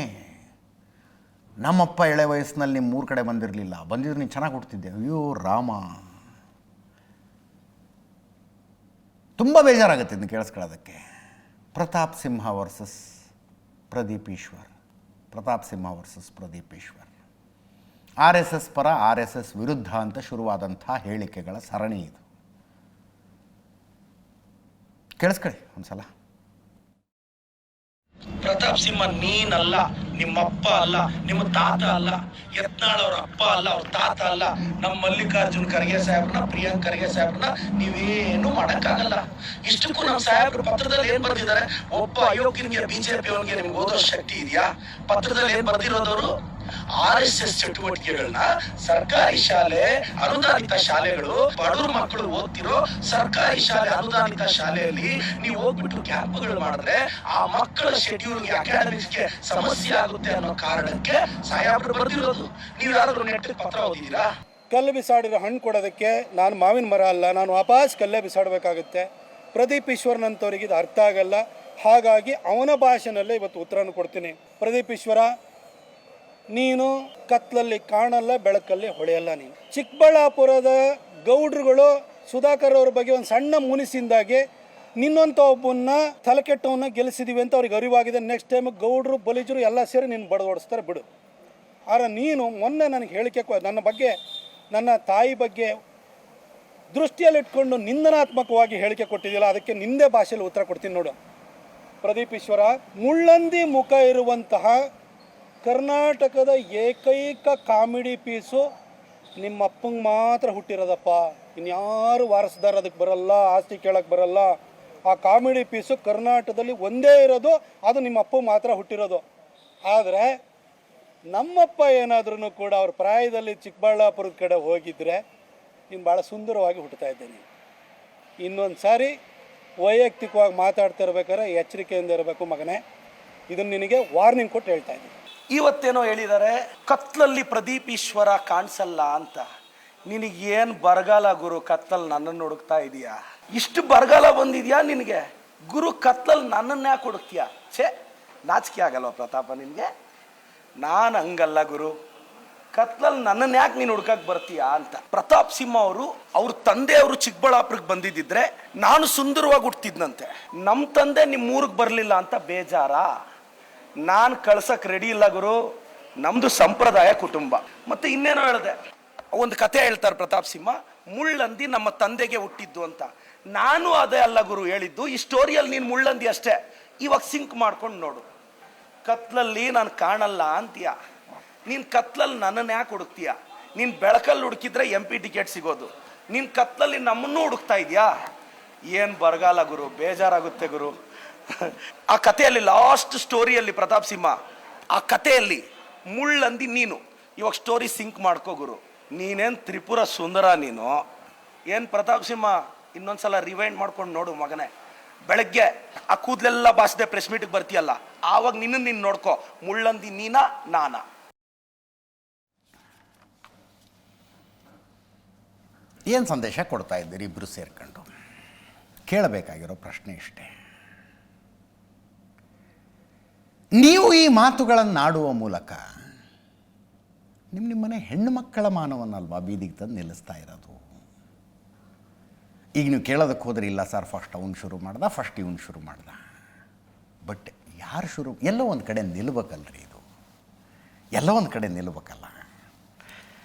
S1: ನಮ್ಮಪ್ಪ ಎಳೆ ವಯಸ್ಸಿನಲ್ಲಿ ನಿಮ್ಮ ಮೂರು ಕಡೆ ಬಂದಿರಲಿಲ್ಲ, ಬಂದಿದ್ರೆ ನೀನು ಚೆನ್ನಾಗಿ ಹುಡ್ತಿದ್ದೆ. ಅಯ್ಯೋ ರಾಮ, ತುಂಬ ಬೇಜಾರಾಗುತ್ತೆ ಇದನ್ನು ಕೇಳಿಸ್ಕೊಳ್ಳೋದಕ್ಕೆ. Pratap Simha versus Pradeep Eshwar, Pratap Simha versus Pradeep Eshwar. RSS ಪರ RSS ವಿರುದ್ಧ ಅಂತ ಶುರುವಾದಂಥ ಹೇಳಿಕೆಗಳ ಸರಣಿ ಇದು. ಕೇಳಿಸ್ಕೊಳ್ಳಿ ಒಂದ್ಸಲ.
S14: ಪ್ರತಾಪ್ ಸಿಂಹ ನೀನಲ್ಲ, ನಿಮ್ಮಪ್ಪ ಅಲ್ಲ, ನಿಮ್ಮ ತಾತ ಅಲ್ಲ, ಯತ್ನಾಳ್ ಅವ್ರ ಅಪ್ಪ ಅಲ್ಲ, ಅವ್ರ ತಾತ ಅಲ್ಲ. ನಮ್ಮ ಮಲ್ಲಿಕಾರ್ಜುನ್ ಖರ್ಗೆ ಸಾಹೇಬ್ರನ್ನ, ಪ್ರಿಯಾಂಕ್ ಖರ್ಗೆ ಸಾಹೇಬ್ರನ್ನ ನೀವೇನು ಮಾಡಕ್ಕಾಗಲ್ಲ. ಇಷ್ಟಕ್ಕೂ ನಮ್ಮ ಸಾಹೇಬ್ರು ಪತ್ರದಲ್ಲಿ ಏನ್ ಬರ್ದಿದ್ದಾರೆ? ಒಬ್ಬ ಅಯೋಗ್ಯನಿಗೆ, ಬಿಜೆಪಿ ಅವನಿಗೆ ನಿಮ್ಗೆ ಓದೋ ಶಕ್ತಿ ಇದೆಯಾ? ಪತ್ರದಲ್ಲಿ ಏನ್ ಬರ್ದಿರೋದವರು? RSS ಚಟುವಟಿಕೆಗಳನ್ನ ಸರ್ಕಾರಿ ಶಾಲೆ, ಅನುದಾನಿತ ಶಾಲೆಗಳು, ಬಡವ್ರ ಮಕ್ಕಳು ಓದ್ತಿರೋ ಸರ್ಕಾರಿ ಶಾಲೆ, ಅನುದಾನಿತ ಶಾಲೆಯಲ್ಲಿ ನೀವು ಹೋಗ್ಬಿಟ್ಟು ಕ್ಯಾಂಪ್ಗಳು ಮಾಡಿದ್ರೆ ಆ ಮಕ್ಕಳ ಶೆಡ್ಯೂಲ್ಗೆ, ಅಕಾಡೆಮಿಕ್ಸ್ಗೆ ಸಮಸ್ಯೆ ಆಗುತ್ತೆ ಅನ್ನೋ ಕಾರಣಕ್ಕೆ ಸಾಹೇಬ್ರು ಬರ್ದಿರೋದು. ನೀವು ಯಾರಾದ್ರೂ ನೆಟ್ಟಿಗೆ ಪತ್ರ ಓದಿದ್ದೀರಾ?
S15: ಕಲ್ಲು ಬಿಸಾಡಿರೋ ಹಣ್ಣು ಕೊಡೋದಕ್ಕೆ ನಾನು ಮಾವಿನ ಮರ ಅಲ್ಲ, ನಾನು ವಾಪಸ್ ಕಲ್ಲೇ ಬಿಸಾಡಬೇಕಾಗುತ್ತೆ. ಪ್ರದೀಪ್ ಈಶ್ವರನಂತವರಿಗೆ ಇದು ಅರ್ಥ ಆಗಲ್ಲ. ಹಾಗಾಗಿ ಅವನ ಭಾಷೆನಲ್ಲೇ ಇವತ್ತು ಉತ್ತರನ ಕೊಡ್ತೀನಿ. ಪ್ರದೀಪ್ ಈಶ್ವರ, ನೀನು ಕತ್ಲಲ್ಲಿ ಕಾಣಲ್ಲ, ಬೆಳಕಲ್ಲಿ ಹೊಳೆಯಲ್ಲ. ನೀನು ಚಿಕ್ಕಬಳ್ಳಾಪುರದ ಗೌಡ್ರುಗಳು ಸುಧಾಕರ್ ಅವ್ರ ಬಗ್ಗೆ ಒಂದು ಸಣ್ಣ ಮುನಿಸಿಂದಾಗೆ ನಿನ್ನಂಥ ಒಬ್ಬನ್ನ ತಲೆಕೆಟ್ಟವನ್ನ ಗೆಲ್ಲಿಸಿದೀವಿ ಅಂತ ಅವ್ರಿಗೆ ಅರಿವಾಗಿದೆ. ನೆಕ್ಸ್ಟ್ ಟೈಮ್ ಗೌಡ್ರು ಬಲಿಜರು ಎಲ್ಲ ಸೇರಿ ನಿನ್ನ ಬಡದೋಡಿಸ್ತಾರೆ, ಬಿಡು. ಆದರೆ ನೀನು ಮೊನ್ನೆ ನನಗೆ ಹೇಳಿಕೆ ನನ್ನ ಬಗ್ಗೆ, ನನ್ನ ತಾಯಿ ಬಗ್ಗೆ ದೃಷ್ಟಿಯಲ್ಲಿಟ್ಕೊಂಡು ನಿಂದನಾತ್ಮಕವಾಗಿ ಹೇಳಿಕೆ ಕೊಟ್ಟಿದ್ದಿಲ್ಲ. ಅದಕ್ಕೆ ನಿಂದೇ ಭಾಷೆಯಲ್ಲಿ ಉತ್ತರ ಕೊಡ್ತೀನಿ ನೋಡು. ಪ್ರದೀಪ್ ಈಶ್ವರ, ಮುಳ್ಳಂದಿ ಮುಖ ಇರುವಂತಹ ಕರ್ನಾಟಕದ ಏಕೈಕ ಕಾಮಿಡಿ ಪೀಸು ನಿಮ್ಮ ಅಪ್ಪಂಗೆ ಮಾತ್ರ ಹುಟ್ಟಿರೋದಪ್ಪ. ಇನ್ಯಾರು ವಾರಸ್ದಾರ ಅದಕ್ಕೆ ಬರಲ್ಲ, ಆಸ್ತಿ ಕೇಳಕ್ಕೆ ಬರಲ್ಲ. ಆ ಕಾಮಿಡಿ ಪೀಸು ಕರ್ನಾಟಕದಲ್ಲಿ ಒಂದೇ ಇರೋದು, ಅದು ನಿಮ್ಮ ಅಪ್ಪ ಮಾತ್ರ ಹುಟ್ಟಿರೋದು. ಆದರೆ ನಮ್ಮಪ್ಪ ಏನಾದ್ರೂ ಕೂಡ ಅವ್ರ ಪ್ರಾಯದಲ್ಲಿ ಚಿಕ್ಕಬಳ್ಳಾಪುರದ ಕಡೆ ಹೋಗಿದ್ರೆ ನೀನು ಭಾಳ ಸುಂದರವಾಗಿ ಹುಟ್ಟುತ್ತಾ ಇದ್ದೇನೆ. ಇನ್ನೊಂದು ಸಾರಿ ವೈಯಕ್ತಿಕವಾಗಿ ಮಾತಾಡ್ತಾ ಇರ್ಬೇಕಾದ್ರೆ ಎಚ್ಚರಿಕೆಯಿಂದ ಇರಬೇಕು ಮಗನೇ. ಇದನ್ನು ನಿನಗೆ ವಾರ್ನಿಂಗ್ ಕೊಟ್ಟು ಹೇಳ್ತಾ ಇದ್ದೀನಿ.
S14: ಇವತ್ತೇನೋ ಹೇಳಿದ್ದಾರೆ, ಕತ್ಲಲ್ಲಿ ಪ್ರದೀಪ್ ಈಶ್ವರ ಕಾಣಿಸಲ್ಲ ಅಂತ. ನಿನಗೇನು ಬರಗಾಲ ಗುರು, ಕತ್ಲಲ್ಲಿ ನನ್ನನ್ನು ಹುಡುಕ್ತಾ ಇದೀಯಾ? ಇಷ್ಟು ಬರಗಾಲ ಬಂದಿದ್ಯಾ ನಿನಗೆ? ಗುರು, ಕತ್ಲಲ್ಲಿ ನನ್ನನ್ನು ಯಾಕೆ ಹುಡುಕ್ತೀಯಾ? ಛೇ, ನಾಚಿಕೆ ಆಗಲ್ವ ಪ್ರತಾಪ ನಿನಗೆ? ನಾನು ಹಂಗಲ್ಲ ಗುರು, ಕತ್ಲಲ್ಲಿ ನನ್ನನ್ನು ಯಾಕೆ ನೀನು ಹುಡ್ಕಕ್ಕೆ ಬರ್ತೀಯಾ ಅಂತ. ಪ್ರತಾಪ್ ಸಿಂಹ ಅವರು, ಅವ್ರ ತಂದೆ ಅವರು ಚಿಕ್ಕಬಳ್ಳಾಪುರಕ್ಕೆ ಬಂದಿದ್ದಿದ್ರೆ ನಾನು ಸುಂದರವಾಗಿ ಹುಡ್ತಿದ್ನಂತೆ. ನಮ್ಮ ತಂದೆ ನಿಮ್ಮ ಊರಿಗೆ ಬರಲಿಲ್ಲ ಅಂತ ಬೇಜಾರಾ? ನಾನು ಕಳ್ಸಕ್ಕೆ ರೆಡಿ ಇಲ್ಲ ಗುರು, ನಮ್ಮದು ಸಂಪ್ರದಾಯ ಕುಟುಂಬ. ಮತ್ತು ಇನ್ನೇನೋ ಹೇಳಿದೆ, ಒಂದು ಕತೆ ಹೇಳ್ತಾರೆ ಪ್ರತಾಪ್ ಸಿಂಹ, ಮುಳ್ಳಂದಿ ನಮ್ಮ ತಂದೆಗೆ ಹುಟ್ಟಿದ್ದು ಅಂತ. ನಾನು ಅದೇ ಅಲ್ಲ ಗುರು ಹೇಳಿದ್ದು, ಈ ಸ್ಟೋರಿಯಲ್ಲಿ ನೀನು ಮುಳ್ಳಂದಿ ಅಷ್ಟೇ. ಇವಾಗ ಸಿಂಕ್ ಮಾಡ್ಕೊಂಡು ನೋಡು. ಕತ್ಲಲ್ಲಿ ನಾನು ಕಾಣಲ್ಲ ಅಂತೀಯ, ನೀನು ಕತ್ಲಲ್ಲಿ ನನ್ನನ್ನು ಯಾಕೆ ಹುಡುಕ್ತೀಯ? ನೀನು ಬೆಳಕಲ್ಲಿ ಹುಡುಕಿದ್ರೆ MP ಟಿಕೆಟ್ ಸಿಗೋದು, ನೀನು ಕತ್ಲಲ್ಲಿ ನಮ್ಮನ್ನು ಹುಡುಕ್ತಾ ಇದೆಯಾ? ಏನು ಬರಗಾಲ ಗುರು, ಬೇಜಾರಾಗುತ್ತೆ ಗುರು. ಆ ಕಥೆಯಲ್ಲಿ ಲಾಸ್ಟ್ ಸ್ಟೋರಿಯಲ್ಲಿ ಪ್ರತಾಪ್ ಸಿಂಹ, ಆ ಕಥೆಯಲ್ಲಿ ಮುಳ್ಳಂದಿ ನೀನು. ಇವಾಗ ಸ್ಟೋರಿ ಸಿಂಕ್ ಮಾಡ್ಕೋ ಗುರು. ನೀನೇನು ತ್ರಿಪುರ ಸುಂದರ ನೀನು. ಏನು ಪ್ರತಾಪ್ ಸಿಂಹ, ಇನ್ನೊಂದ್ಸಲ ರಿವೈಂಡ್ ಮಾಡ್ಕೊಂಡು ನೋಡು ಮಗನೇ. ಬೆಳಗ್ಗೆ ಆ ಕೂದಲೆಲ್ಲ ಬಾಸದೆ ಪ್ರೆಸ್ ಮೀಟಿಗೆ ಬರ್ತೀಯಲ್ಲ, ಆವಾಗ ನೀನು ನೋಡ್ಕೋ, ಮುಳ್ಳಂದಿ ನೀನಾ ನಾನಾ?
S1: ಏನು ಸಂದೇಶ ಕೊಡ್ತಾ ಇದ್ದೀರಿ ಇಬ್ಬರು ಸೇರ್ಕೊಂಡು? ಕೇಳಬೇಕಾಗಿರೋ ಪ್ರಶ್ನೆ ಇಷ್ಟೇ. ನೀವು ಈ ಮಾತುಗಳನ್ನು ಆಡುವ ಮೂಲಕ ನಿಮ್ಮನೆ ಹೆಣ್ಣು ಮಕ್ಕಳ ಮಾನವನ್ನಲ್ವಾ ಬೀದಿಗೆ ತಂದು ನಿಲ್ಲಿಸ್ತಾ ಇರೋದು? ಈಗ ನೀವು ಕೇಳೋದಕ್ಕೆ ಹೋದ್ರೆ ಇಲ್ಲ ಸರ್ ಫಸ್ಟ್ ಅವ್ನು ಶುರು ಮಾಡ್ದ, ಫಸ್ಟ್ ಇವನು ಶುರು ಮಾಡ್ದ. ಬಟ್ ಯಾರು ಶುರು, ಎಲ್ಲೋ ಒಂದು ಕಡೆ ನಿಲ್ಬೇಕಲ್ರಿ ಇದು, ಎಲ್ಲೋ ಒಂದು ಕಡೆ ನಿಲ್ಬೇಕಲ್ಲ.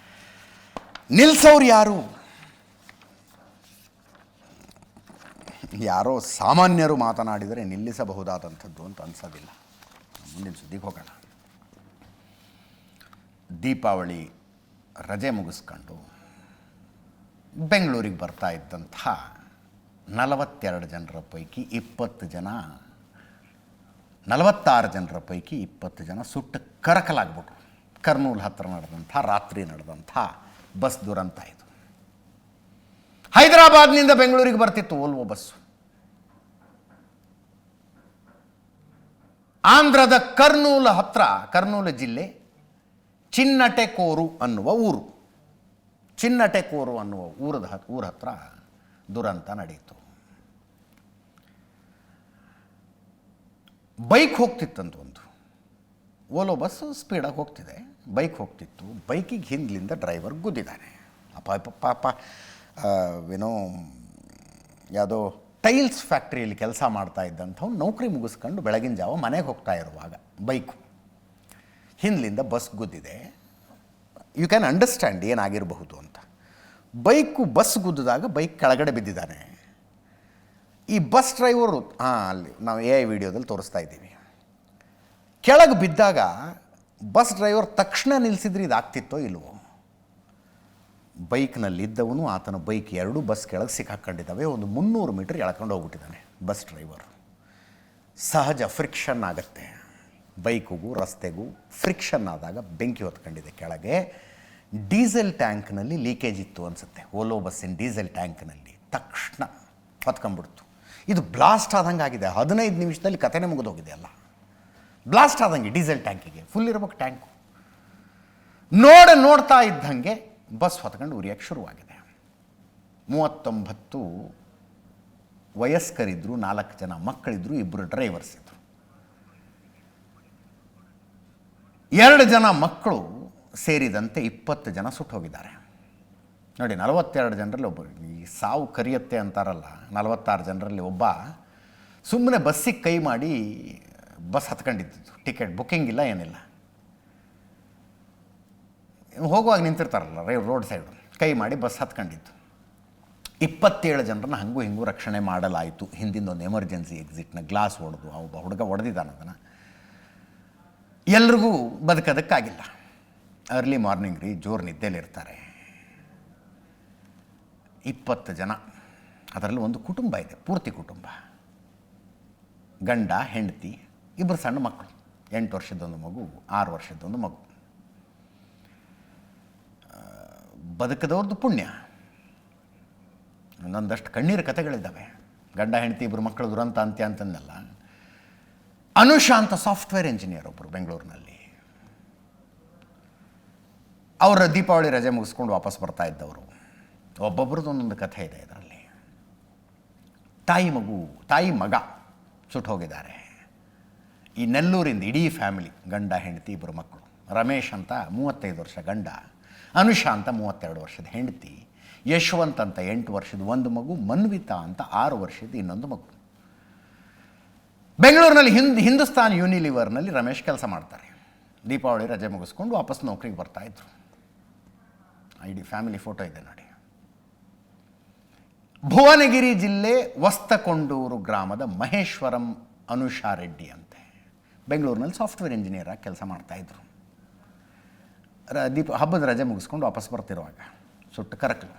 S1: ನಿಲ್ಸೋರು ಯಾರು? ಯಾರೋ ಸಾಮಾನ್ಯರು ಮಾತನಾಡಿದರೆ ನಿಲ್ಲಿಸಬಹುದಾದಂಥದ್ದು ಅಂತ ಅನಿಸೋದಿಲ್ಲ. ಮುಂದಿನ ಸುದ್ದಿಗೆ ಹೋಗೋಣ. ದೀಪಾವಳಿ ರಜೆ ಮುಗಿಸ್ಕೊಂಡು ಬೆಂಗಳೂರಿಗೆ ಬರ್ತಾ ಇದ್ದಂಥ 42 ಜನರ ಪೈಕಿ 20 ಜನ, 46 ಜನರ ಪೈಕಿ 20 ಜನ ಸುಟ್ಟು ಕರಕಲಾಗ್ಬಿಟ್ರು. ಕರ್ನೂಲ್ ಹತ್ತಿರ ನಡೆದಂಥ ರಾತ್ರಿ ನಡೆದಂಥ ಬಸ್ ದುರಂತ ಇದು. ಹೈದರಾಬಾದ್ನಿಂದ ಬೆಂಗಳೂರಿಗೆ ಬರ್ತಿತ್ತು ಓಲ್ವೋ ಬಸ್ಸು. ಆಂಧ್ರದ ಕರ್ನೂಲ್ ಹತ್ರ, ಕರ್ನೂಲು ಜಿಲ್ಲೆ ಚಿನ್ನಟೆಕೋರು ಅನ್ನುವ ಊರು, ಚಿನ್ನಟೆಕೋರು ಅನ್ನುವ ಊರ ಹತ್ರ ದುರಂತ ನಡೆಯಿತು. ಬೈಕ್ ಹೋಗ್ತಿತ್ತಂತ, ಒಂದು ಓಲೋ ಬಸ್ಸು ಸ್ಪೀಡಾಗಿ ಹೋಗ್ತಿದೆ, ಬೈಕ್ ಹೋಗ್ತಿತ್ತು. ಬೈಕಿಗೆ ಹಿಂದ್ಲಿಂದ ಡ್ರೈವರ್ ಗುದ್ದಿದ್ದಾನೆ. ಪಾಪ ಏನೋ ಯಾವುದೋ ಟೈಲ್ಸ್ ಫ್ಯಾಕ್ಟ್ರಿಯಲ್ಲಿ ಕೆಲಸ ಮಾಡ್ತಾ ಇದ್ದಂಥವ್ನು ನೌಕರಿ ಮುಗಿಸ್ಕೊಂಡು ಬೆಳಗಿನ ಜಾವ ಮನೆಗೆ ಹೋಗ್ತಾ ಇರುವಾಗ ಬೈಕು ಹಿಂದ್ಲಿಂದ ಬಸ್ ಗುದ್ದಿದೆ. ಯು ಕ್ಯಾನ್ ಅಂಡರ್ಸ್ಟ್ಯಾಂಡ್ ಏನಾಗಿರಬಹುದು ಅಂತ. ಬಸ್ ಗುದ್ದಿದಾಗ ಬೈಕ್ ಕೆಳಗಡೆ ಬಿದ್ದಿದ್ದಾನೆ. ಈ ಬಸ್ ಡ್ರೈವರು, ಅಲ್ಲಿ ನಾವು AI ವಿಡಿಯೋದಲ್ಲಿ ತೋರಿಸ್ತಾ ಇದ್ದೀವಿ, ಕೆಳಗೆ ಬಿದ್ದಾಗ ಬಸ್ ಡ್ರೈವರ್ ತಕ್ಷಣ ನಿಲ್ಲಿಸಿದ್ರೆ ಇದಾಗ್ತಿತ್ತೋ ಇಲ್ವೋ? ಬೈಕ್ನಲ್ಲಿದ್ದವನು, ಆತನ ಬೈಕ್ ಎರಡೂ ಬಸ್ ಕೆಳಗೆ ಸಿಕ್ಕಾಕೊಂಡಿದ್ದಾವೆ. ಒಂದು 300 ಮೀಟರ್ ಎಳ್ಕೊಂಡು ಹೋಗ್ಬಿಟ್ಟಿದ್ದಾನೆ ಬಸ್ ಡ್ರೈವರು. ಸಹಜ ಫ್ರಿಕ್ಷನ್ ಆಗುತ್ತೆ, ಬೈಕಿಗೂ ರಸ್ತೆಗೂ ಫ್ರಿಕ್ಷನ್ ಆದಾಗ ಬೆಂಕಿ ಹೊತ್ಕೊಂಡಿದೆ ಕೆಳಗೆ. ಡೀಸೆಲ್ ಟ್ಯಾಂಕ್ನಲ್ಲಿ ಲೀಕೇಜ್ ಇತ್ತು ಅನಿಸುತ್ತೆ, ಓಲೋ ಬಸ್ಸಿನ ಡೀಸೆಲ್ ಟ್ಯಾಂಕ್ನಲ್ಲಿ. ತಕ್ಷಣ ಹೊತ್ಕೊಂಡ್ಬಿಡ್ತು. ಇದು ಬ್ಲಾಸ್ಟ್ ಆದಂಗೆ ಆಗಿದೆ. 15 ನಿಮಿಷದಲ್ಲಿ ಕಥೆನೇ ಮುಗಿದೋಗಿದೆ ಅಲ್ಲ. ಬ್ಲಾಸ್ಟ್ ಆದಂಗೆ ಡೀಸೆಲ್ ಟ್ಯಾಂಕಿಗೆ, ಫುಲ್ ಇರ್ಬೇಕು ಟ್ಯಾಂಕು. ನೋಡ್ತಾ ಇದ್ದಂಗೆ ಬಸ್ ಹೊತ್ಕೊಂಡು ಉರಿಯೋಕ್ಕೆ ಶುರುವಾಗಿದೆ. 39 ವಯಸ್ಕರಿದ್ದರು, 4 ಜನ ಮಕ್ಕಳಿದ್ರು, 2 ಡ್ರೈವರ್ಸ್ ಇದ್ದರು. 2 ಜನ ಮಕ್ಕಳು ಸೇರಿದಂತೆ 20 ಜನ ಸುಟ್ಟು ಹೋಗಿದ್ದಾರೆ. ನೋಡಿ, 42 ಜನರಲ್ಲಿ ಒಬ್ಬ, ಈ ಸಾವು ಕರಿಯತ್ತೆ ಅಂತಾರಲ್ಲ, 46 ಜನರಲ್ಲಿ ಒಬ್ಬ ಸುಮ್ಮನೆ ಬಸ್ಸಿಗೆ ಕೈ ಮಾಡಿ ಬಸ್ ಹತ್ಕೊಂಡಿದ್ದು. ಟಿಕೆಟ್ ಬುಕ್ಕಿಂಗ್ ಇಲ್ಲ, ಏನಿಲ್ಲ. ಹೋಗುವಾಗ ನಿಂತಿರ್ತಾರಲ್ಲ ರೋಡ್ ಸೈಡು, ಕೈ ಮಾಡಿ ಬಸ್ ಹತ್ಕೊಂಡಿದ್ದು. 27 ಜನರನ್ನ ಹಂಗೂ ಹಿಂಗೂ ರಕ್ಷಣೆ ಮಾಡಲಾಯಿತು. ಹಿಂದಿಂದ ಒಂದು ಎಮರ್ಜೆನ್ಸಿ ಎಕ್ಸಿಟ್ನ ಗ್ಲಾಸ್ ಹೊಡೆದು, ಒಬ್ಬ ಹುಡುಗ ಹೊಡೆದಿದ್ದಾನೆ ಅದನ್ನು. ಎಲ್ರಿಗೂ ಬದುಕೋದಕ್ಕಾಗಿಲ್ಲ. ಅರ್ಲಿ ಮಾರ್ನಿಂಗ್ ರೀ, ಜೋರು ನಿದ್ದೆಲಿರ್ತಾರೆ. 20 ಜನ, ಅದರಲ್ಲಿ ಒಂದು ಕುಟುಂಬ ಇದೆ, ಪೂರ್ತಿ ಕುಟುಂಬ. ಗಂಡ, ಹೆಂಡತಿ, 2 ಸಣ್ಣ ಮಕ್ಕಳು, 8 ವರ್ಷದೊಂದು ಮಗು, 6 ವರ್ಷದೊಂದು ಮಗು. ಬದುಕದವ್ರದ್ದು ಪುಣ್ಯ. ಒಂದಷ್ಟು ಕಣ್ಣೀರು ಕಥೆಗಳಿದ್ದಾವೆ. ಗಂಡ ಹೆಂಡತಿ 2 ಮಕ್ಕಳು ದುರಂತ ಅಂತ್ಯ ಅಂತಂದಲ್ಲ. ಅನುಷಾ ಅಂತ ಸಾಫ್ಟ್ವೇರ್ ಇಂಜಿನಿಯರ್ ಒಬ್ಬರು ಬೆಂಗಳೂರಿನಲ್ಲಿ. ಅವರ ದೀಪಾವಳಿ ರಜೆ ಮುಗಿಸ್ಕೊಂಡು ವಾಪಸ್ ಬರ್ತಾ ಇದ್ದವರು. ಒಬ್ಬೊಬ್ರದ್ದು ಒಂದೊಂದು ಕಥೆ ಇದೆ ಇದರಲ್ಲಿ. ತಾಯಿ ಮಗ ಸುಟ್ಟು ಹೋಗಿದ್ದಾರೆ. ಈ ನೆಲ್ಲೂರಿಂದ ಇಡೀ ಫ್ಯಾಮಿಲಿ, ಗಂಡ ಹೆಂಡತಿ 2 ಮಕ್ಕಳು. ರಮೇಶ್ ಅಂತ 35 ವರ್ಷ ಗಂಡ, ಅನುಷಾ ಅಂತ 32 ವರ್ಷದ ಹೆಂಡತಿ, ಯಶವಂತ್ ಅಂತ 8 ವರ್ಷದ ಒಂದು ಮಗು, ಮನ್ವಿತಾ ಅಂತ 6 ವರ್ಷದ ಇನ್ನೊಂದು ಮಗು. ಬೆಂಗಳೂರಿನಲ್ಲಿ ಹಿಂದೂಸ್ತಾನ್ ಯೂನಿಲಿವರ್ನಲ್ಲಿ ರಮೇಶ್ ಕೆಲಸ ಮಾಡ್ತಾರೆ. ದೀಪಾವಳಿ ರಜೆ ಮುಗಿಸ್ಕೊಂಡು ವಾಪಸ್ ನೌಕರಿಗೆ ಬರ್ತಾಯಿದ್ರು. ಇಡೀ ಫ್ಯಾಮಿಲಿ ಫೋಟೋ ಇದೆ ನೋಡಿ. ಭುವನಗಿರಿ ಜಿಲ್ಲೆ ವಸ್ತಕೊಂಡೂರು ಗ್ರಾಮದ ಮಹೇಶ್ವರಂ ಅನುಷಾ ರೆಡ್ಡಿ ಅಂತೆ. ಬೆಂಗಳೂರಿನಲ್ಲಿ ಸಾಫ್ಟ್ವೇರ್ ಇಂಜಿನಿಯರ್ ಆಗಿ ಕೆಲಸ ಮಾಡ್ತಾಯಿದ್ರು. ಹಬ್ಬದ ರಜೆ ಮುಗಿಸ್ಕೊಂಡು ವಾಪಸ್ ಬರ್ತಿರುವಾಗ ಸುಟ್ಟು ಕರಕಲು.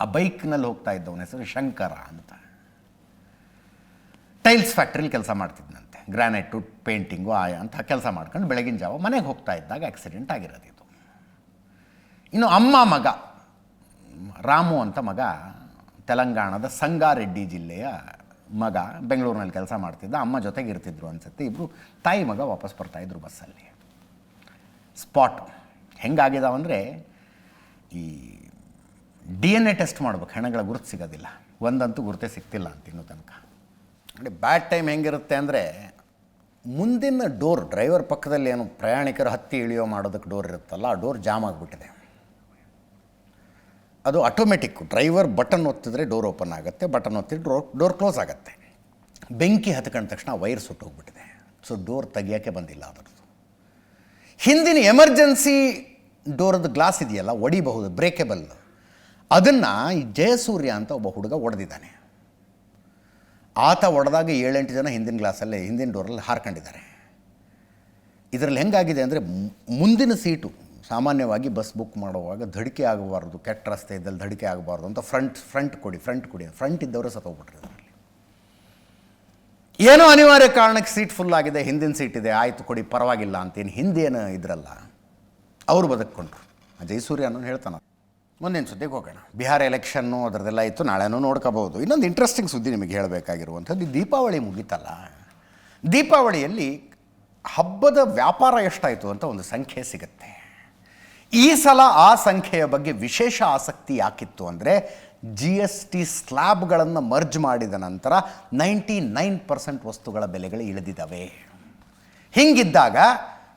S1: ಆ ಬೈಕ್ನಲ್ಲಿ ಹೋಗ್ತಾ ಇದ್ದವನ ಹೆಸರು ಶಂಕರ ಅಂತ. ಟೈಲ್ಸ್ ಫ್ಯಾಕ್ಟ್ರಿಲಿ ಕೆಲಸ ಮಾಡ್ತಿದ್ದಂತೆ. ಗ್ರಾನೈಟು, ಪೇಂಟಿಂಗು ಅಂತ ಕೆಲಸ ಮಾಡ್ಕೊಂಡು ಬೆಳಗಿನ ಜಾವ ಮನೆಗೆ ಹೋಗ್ತಾ ಇದ್ದಾಗ ಆಕ್ಸಿಡೆಂಟ್ ಆಗಿರೋದು ಇದು. ಇನ್ನು ಅಮ್ಮ ಮಗ ರಾಮು ಅಂತ ಮಗ, ತೆಲಂಗಾಣದ ಸಂಗಾರೆಡ್ಡಿ ಜಿಲ್ಲೆಯ ಮಗ, ಬೆಂಗಳೂರಿನಲ್ಲಿ ಕೆಲಸ ಮಾಡ್ತಿದ್ದ. ಅಮ್ಮ ಜೊತೆಗೆ ಇರ್ತಿದ್ರು ಅನ್ಸುತ್ತೆ. 2 ತಾಯಿ ಮಗ ವಾಪಸ್ ಬರ್ತಾಯಿದ್ರು ಬಸ್ಸಲ್ಲಿ. ಸ್ಪಾಟ್ ಹೆಂಗಾಗಿದಾವಂದರೆ, ಈ DNA ಟೆಸ್ಟ್ ಮಾಡ್ಬೇಕು, ಹೆಣಗಳ ಗುರುತು ಸಿಗೋದಿಲ್ಲ. ಒಂದಂತೂ ಗುರುತೇ ಸಿಗ್ತಿಲ್ಲ ಅಂತ ಇನ್ನೂ ತನಕ. ನೋಡಿ, ಬ್ಯಾಡ್ ಟೈಮ್ ಹೆಂಗಿರುತ್ತೆ ಅಂದರೆ, ಮುಂದಿನ ಡೋರ್, ಡ್ರೈವರ್ ಪಕ್ಕದಲ್ಲಿ ಏನು ಪ್ರಯಾಣಿಕರು ಹತ್ತಿ ಇಳಿಯೋ ಮಾಡೋದಕ್ಕೆ ಡೋರ್ ಇರುತ್ತಲ್ಲ, ಆ ಡೋರ್ ಜಾಮ್ ಆಗಿಬಿಟ್ಟಿದೆ. ಅದು ಆಟೋಮೆಟಿಕ್. ಡ್ರೈವರ್ ಬಟನ್ ಒತ್ತಿದ್ರೆ ಡೋರ್ ಓಪನ್ ಆಗುತ್ತೆ, ಬಟನ್ ಒತ್ತಿದ್ರೆ ಡೋರ್ ಕ್ಲೋಸ್ ಆಗುತ್ತೆ. ಬೆಂಕಿ ಹತ್ಕೊಂಡ ತಕ್ಷಣ ವೈರ್ ಸುಟ್ಟೋಗ್ಬಿಟ್ಟಿದೆ. ಸೊ ಡೋರ್ ತೆಗಿಯೋಕ್ಕೆ ಬಂದಿಲ್ಲ ಅದರದ್ದು. ಹಿಂದಿನ ಎಮರ್ಜೆನ್ಸಿ ಡೋರ್ದು ಗ್ಲಾಸ್ ಇದೆಯಲ್ಲ, ಒಡಿಬಹುದು, ಬ್ರೇಕೇಬಲ್, ಅದನ್ನು ಈ ಜಯಸೂರ್ಯ ಅಂತ ಒಬ್ಬ ಹುಡುಗ ಒಡೆದಿದ್ದಾನೆ. ಆತ ಒಡೆದಾಗ 7-8 ಜನ ಹಿಂದಿನ ಗ್ಲಾಸಲ್ಲೇ, ಹಿಂದಿನ ಡೋರಲ್ಲಿ ಹಾರ್ಕೊಂಡಿದ್ದಾರೆ. ಇದರಲ್ಲಿ ಹೆಂಗಾಗಿದೆ ಅಂದರೆ, ಮುಂದಿನ ಸೀಟು ಸಾಮಾನ್ಯವಾಗಿ ಬಸ್ ಬುಕ್ ಮಾಡುವಾಗ ಧಡಿಕೆ ಆಗಬಾರ್ದು, ಕೆಟ್ಟ ರಸ್ತೆ ಇದ್ದಲ್ಲಿ ಧಡಿಕೆ ಆಗಬಾರ್ದು ಅಂತ ಫ್ರಂಟ್ ಕೊಡಿ ಫ್ರಂಟ್ ಇದ್ದವರು ಸತ್ತೋಗ್ಬಿಟ್ರು. ಇದರಲ್ಲಿ ಏನೋ ಅನಿವಾರ್ಯ ಕಾರಣಕ್ಕೆ ಸೀಟ್ ಫುಲ್ ಆಗಿದೆ, ಹಿಂದಿನ ಸೀಟ್ ಇದೆ, ಆಯಿತು ಕೊಡಿ ಪರವಾಗಿಲ್ಲ ಅಂತೇನು ಹಿಂದೇನು ಇದ್ರಲ್ಲ, ಅವರು ಬದುಕೊಂಡ್ರು. ಜಯಸೂರ್ಯ ಅನ್ನೋನು ಹೇಳ್ತಾನೆ. ಮುಂದಿನ ಸುದ್ದಿಗೆ ಹೋಗೋಣ. ಬಿಹಾರ ಎಲೆಕ್ಷನ್ನು ಅದರದ್ದೆಲ್ಲ ಇತ್ತು, ನಾಳೆನೂ ನೋಡ್ಕೋಬಹುದು. ಇನ್ನೊಂದು ಇಂಟ್ರೆಸ್ಟಿಂಗ್ ಸುದ್ದಿ ನಿಮಗೆ ಹೇಳಬೇಕಾಗಿರುವಂಥದ್ದು, ದೀಪಾವಳಿ ಮುಗೀತಲ್ಲ, ದೀಪಾವಳಿಯಲ್ಲಿ ಹಬ್ಬದ ವ್ಯಾಪಾರ ಎಷ್ಟಾಯಿತು ಅಂತ ಒಂದು ಸಂಖ್ಯೆ ಸಿಗುತ್ತೆ. ಈ ಸಲ ಆ ಸಂಖ್ಯೆಯ ಬಗ್ಗೆ ವಿಶೇಷ ಆಸಕ್ತಿ ಯಾಕಿತ್ತು ಅಂದರೆ, GST ಸ್ಲ್ಯಾಬ್ಗಳನ್ನು ಮರ್ಜ್ ಮಾಡಿದ ನಂತರ 99% ವಸ್ತುಗಳ ಬೆಲೆಗಳು ಇಳಿದಿದ್ದಾವೆ. ಹಿಂಗಿದ್ದಾಗ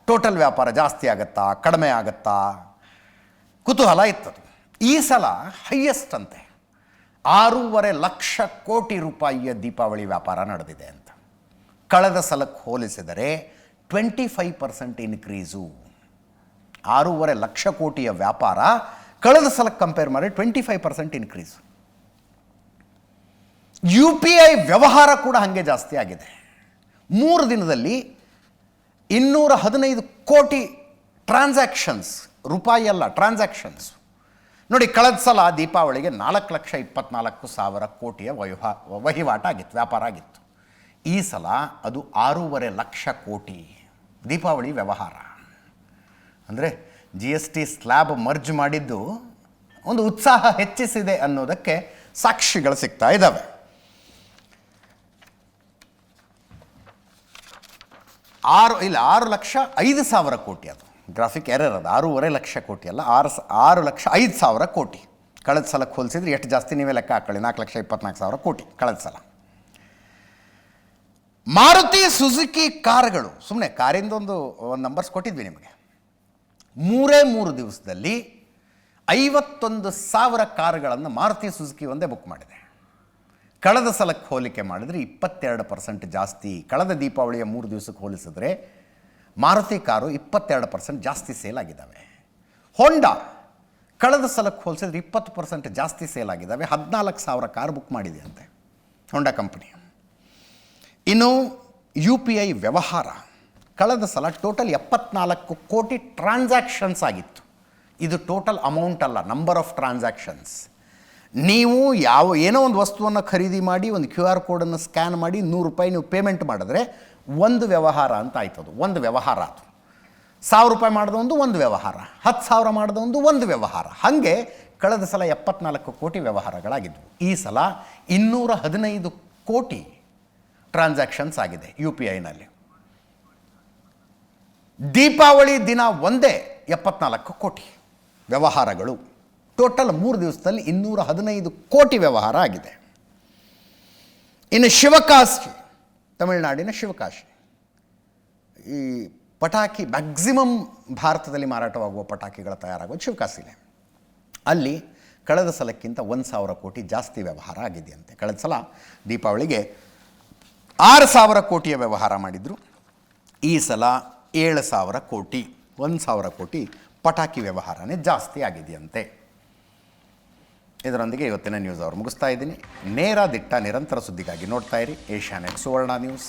S1: ಟೋಟಲ್ ವ್ಯಾಪಾರ ಜಾಸ್ತಿ ಆಗುತ್ತಾ ಕಡಿಮೆ ಆಗುತ್ತಾ ಕುತೂಹಲ ಇತ್ತದು. ಈ ಸಲ ಹೈಯೆಸ್ಟ್ ಅಂತೆ 6.5 ಲಕ್ಷ ಕೋಟಿ ರೂಪಾಯಿಯ ದೀಪಾವಳಿ ವ್ಯಾಪಾರ ನಡೆದಿದೆ ಅಂತ. ಕಳೆದ ಸಲಕ್ಕೆ ಹೋಲಿಸಿದರೆ 25% ಇನ್ಕ್ರೀಸು. 6.5 ಲಕ್ಷ ಕೋಟಿಯ ವ್ಯಾಪಾರ ಕಳೆದ ಸಲಕ್ಕೆ ಕಂಪೇರ್ ಮಾಡಿ 25% ಇನ್ಕ್ರೀಸ್. UPI ವ್ಯವಹಾರ ಕೂಡ ಹಾಗೆ ಜಾಸ್ತಿ ಆಗಿದೆ. 3 ದಿನದಲ್ಲಿ 215 ಕೋಟಿ ಟ್ರಾನ್ಸಾಕ್ಷನ್ಸ್, ರೂಪಾಯಿ ಅಲ್ಲ ಟ್ರಾನ್ಸಾಕ್ಷನ್ಸ್. ನೋಡಿ, ಕಳೆದ ಸಲ ದೀಪಾವಳಿಗೆ 4,24,000 ಕೋಟಿಯ ವಹಿವಾಟಾಗಿತ್ತು, ವ್ಯಾಪಾರ ಆಗಿತ್ತು. ಈ ಸಲ ಅದು 6.5 ಲಕ್ಷ ಕೋಟಿ ದೀಪಾವಳಿ ವ್ಯವಹಾರ. ಅಂದರೆ GST ಸ್ಲ್ಯಾಬ್ ಮರ್ಜ್ ಮಾಡಿದ್ದು ಒಂದು ಉತ್ಸಾಹ ಹೆಚ್ಚಿಸಿದೆ ಅನ್ನೋದಕ್ಕೆ ಸಾಕ್ಷಿಗಳು ಸಿಗ್ತಾ ಇದ್ದಾವೆ. 6,05,000 ಕೋಟಿ, ಅದು ಗ್ರಾಫಿಕ್ ಎರರ್, ಅದು 6.5 ಲಕ್ಷ ಕೋಟಿ ಅಲ್ಲ, 6,05,000 ಕೋಟಿ. ಕಳೆದ ಸಲಕ್ಕೆ ಹೋಲಿಸಿದ್ರೆ ಎಷ್ಟು ಜಾಸ್ತಿ ನೀವೇ ಲೆಕ್ಕ ಹಾಕೊಳ್ಳಿ, 4,24,000 ಕೋಟಿ ಕಳೆದ ಸಲ. ಮಾರುತಿ ಸುಜುಕಿ ಕಾರುಗಳು, ಸುಮ್ಮನೆ ಕಾರಿಂದ ಒಂದು ನಂಬರ್ಸ್ ಕೊಟ್ಟಿದ್ವಿ ನಿಮಗೆ, 3 ದಿವಸದಲ್ಲಿ 51,000 ಕಾರುಗಳನ್ನು ಮಾರುತಿ ಸುಜುಕಿ ಒಂದೇ ಬುಕ್ ಮಾಡಿದೆ. ಕಳೆದ ಸಲಕ್ಕೆ ಹೋಲಿಕೆ ಮಾಡಿದರೆ 22% ಜಾಸ್ತಿ. ಕಳೆದ ದೀಪಾವಳಿಯ 3 ದಿವಸಕ್ಕೆ ಹೋಲಿಸಿದ್ರೆ ಮಾರುತಿ ಕಾರು 22% ಜಾಸ್ತಿ ಸೇಲ್ ಆಗಿದ್ದಾವೆ. ಹೋಂಡಾ ಕಳೆದ ಸಲಕ್ಕೆ ಹೋಲಿಸಿದ್ರೆ 20% ಜಾಸ್ತಿ ಸೇಲ್ ಆಗಿದ್ದಾವೆ. 14,000 ಕಾರು ಬುಕ್ ಮಾಡಿದೆ ಅಂತೆ ಹೋಂಡಾ ಕಂಪನಿ. ಇನ್ನು UPI ವ್ಯವಹಾರ ಕಳೆದ ಸಲ ಟೋಟಲ್ 74 ಕೋಟಿ ಟ್ರಾನ್ಸಾಕ್ಷನ್ಸ್ ಆಗಿತ್ತು. ಇದು ಟೋಟಲ್ ಅಮೌಂಟ್ ಅಲ್ಲ, ನಂಬರ್ ಆಫ್ ಟ್ರಾನ್ಸಾಕ್ಷನ್ಸ್. ನೀವು ಏನೋ ಒಂದು ವಸ್ತುವನ್ನು ಖರೀದಿ ಮಾಡಿ ಒಂದು QR ಕೋಡನ್ನು ಸ್ಕ್ಯಾನ್ ಮಾಡಿ 100 ರೂಪಾಯಿ ನೀವು ಪೇಮೆಂಟ್ ಮಾಡಿದ್ರೆ ಒಂದು ವ್ಯವಹಾರ ಅಂತ ಆಯ್ತದು. ಒಂದು ವ್ಯವಹಾರ ಅದು. 1,000 ರೂಪಾಯಿ ಮಾಡಿದೊಂದು ಒಂದು ವ್ಯವಹಾರ, 10,000 ಮಾಡಿದೊಂದು ಒಂದು ವ್ಯವಹಾರ. ಹಾಗೆ ಕಳೆದ ಸಲ 74 ಕೋಟಿ ವ್ಯವಹಾರಗಳಾಗಿದ್ವು. ಈ ಸಲ 215 ಕೋಟಿ ಟ್ರಾನ್ಸಾಕ್ಷನ್ಸ್ ಆಗಿದೆ UPIನಲ್ಲಿ. ದೀಪಾವಳಿ ದಿನ ಒಂದೇ 74 ಕೋಟಿ ವ್ಯವಹಾರಗಳು. ಟೋಟಲ್ 3 ದಿವಸದಲ್ಲಿ 215 ಕೋಟಿ ವ್ಯವಹಾರ ಆಗಿದೆ. ಇನ್ನು ಶಿವಕಾಶಿ, ತಮಿಳುನಾಡಿನ ಶಿವಕಾಶಿ, ಈ ಪಟಾಕಿ ಮ್ಯಾಕ್ಸಿಮಮ್ ಭಾರತದಲ್ಲಿ ಮಾರಾಟವಾಗುವ ಪಟಾಕಿಗಳ ತಯಾರಾಗೋದು ಶಿವಕಾಶಿಲೆ. ಅಲ್ಲಿ ಕಳೆದ ಸಲಕ್ಕಿಂತ 1,000 ಕೋಟಿ ಜಾಸ್ತಿ ವ್ಯವಹಾರ ಆಗಿದೆಯಂತೆ. ಕಳೆದ ಸಲ ದೀಪಾವಳಿಗೆ 6,000 ಕೋಟಿಯ ವ್ಯವಹಾರ ಮಾಡಿದರು. ಈ ಸಲ 7,000 ಕೋಟಿ, 1,000 ಕೋಟಿ ಪಟಾಕಿ ವ್ಯವಹಾರನೇ ಜಾಸ್ತಿ ಆಗಿದೆಯಂತೆ. ಇದರೊಂದಿಗೆ ಇವತ್ತಿನ ನ್ಯೂಸ್ ಅವರು ಮುಗಿಸ್ತಾ ಇದ್ದೀನಿ. ನೇರ ದಿಟ್ಟ ನಿರಂತರ ಸುದ್ದಿಗಾಗಿ ನೋಡ್ತಾ ಇರಿ ಏಷ್ಯಾನೆಟ್ ಸುವರ್ಣ ನ್ಯೂಸ್.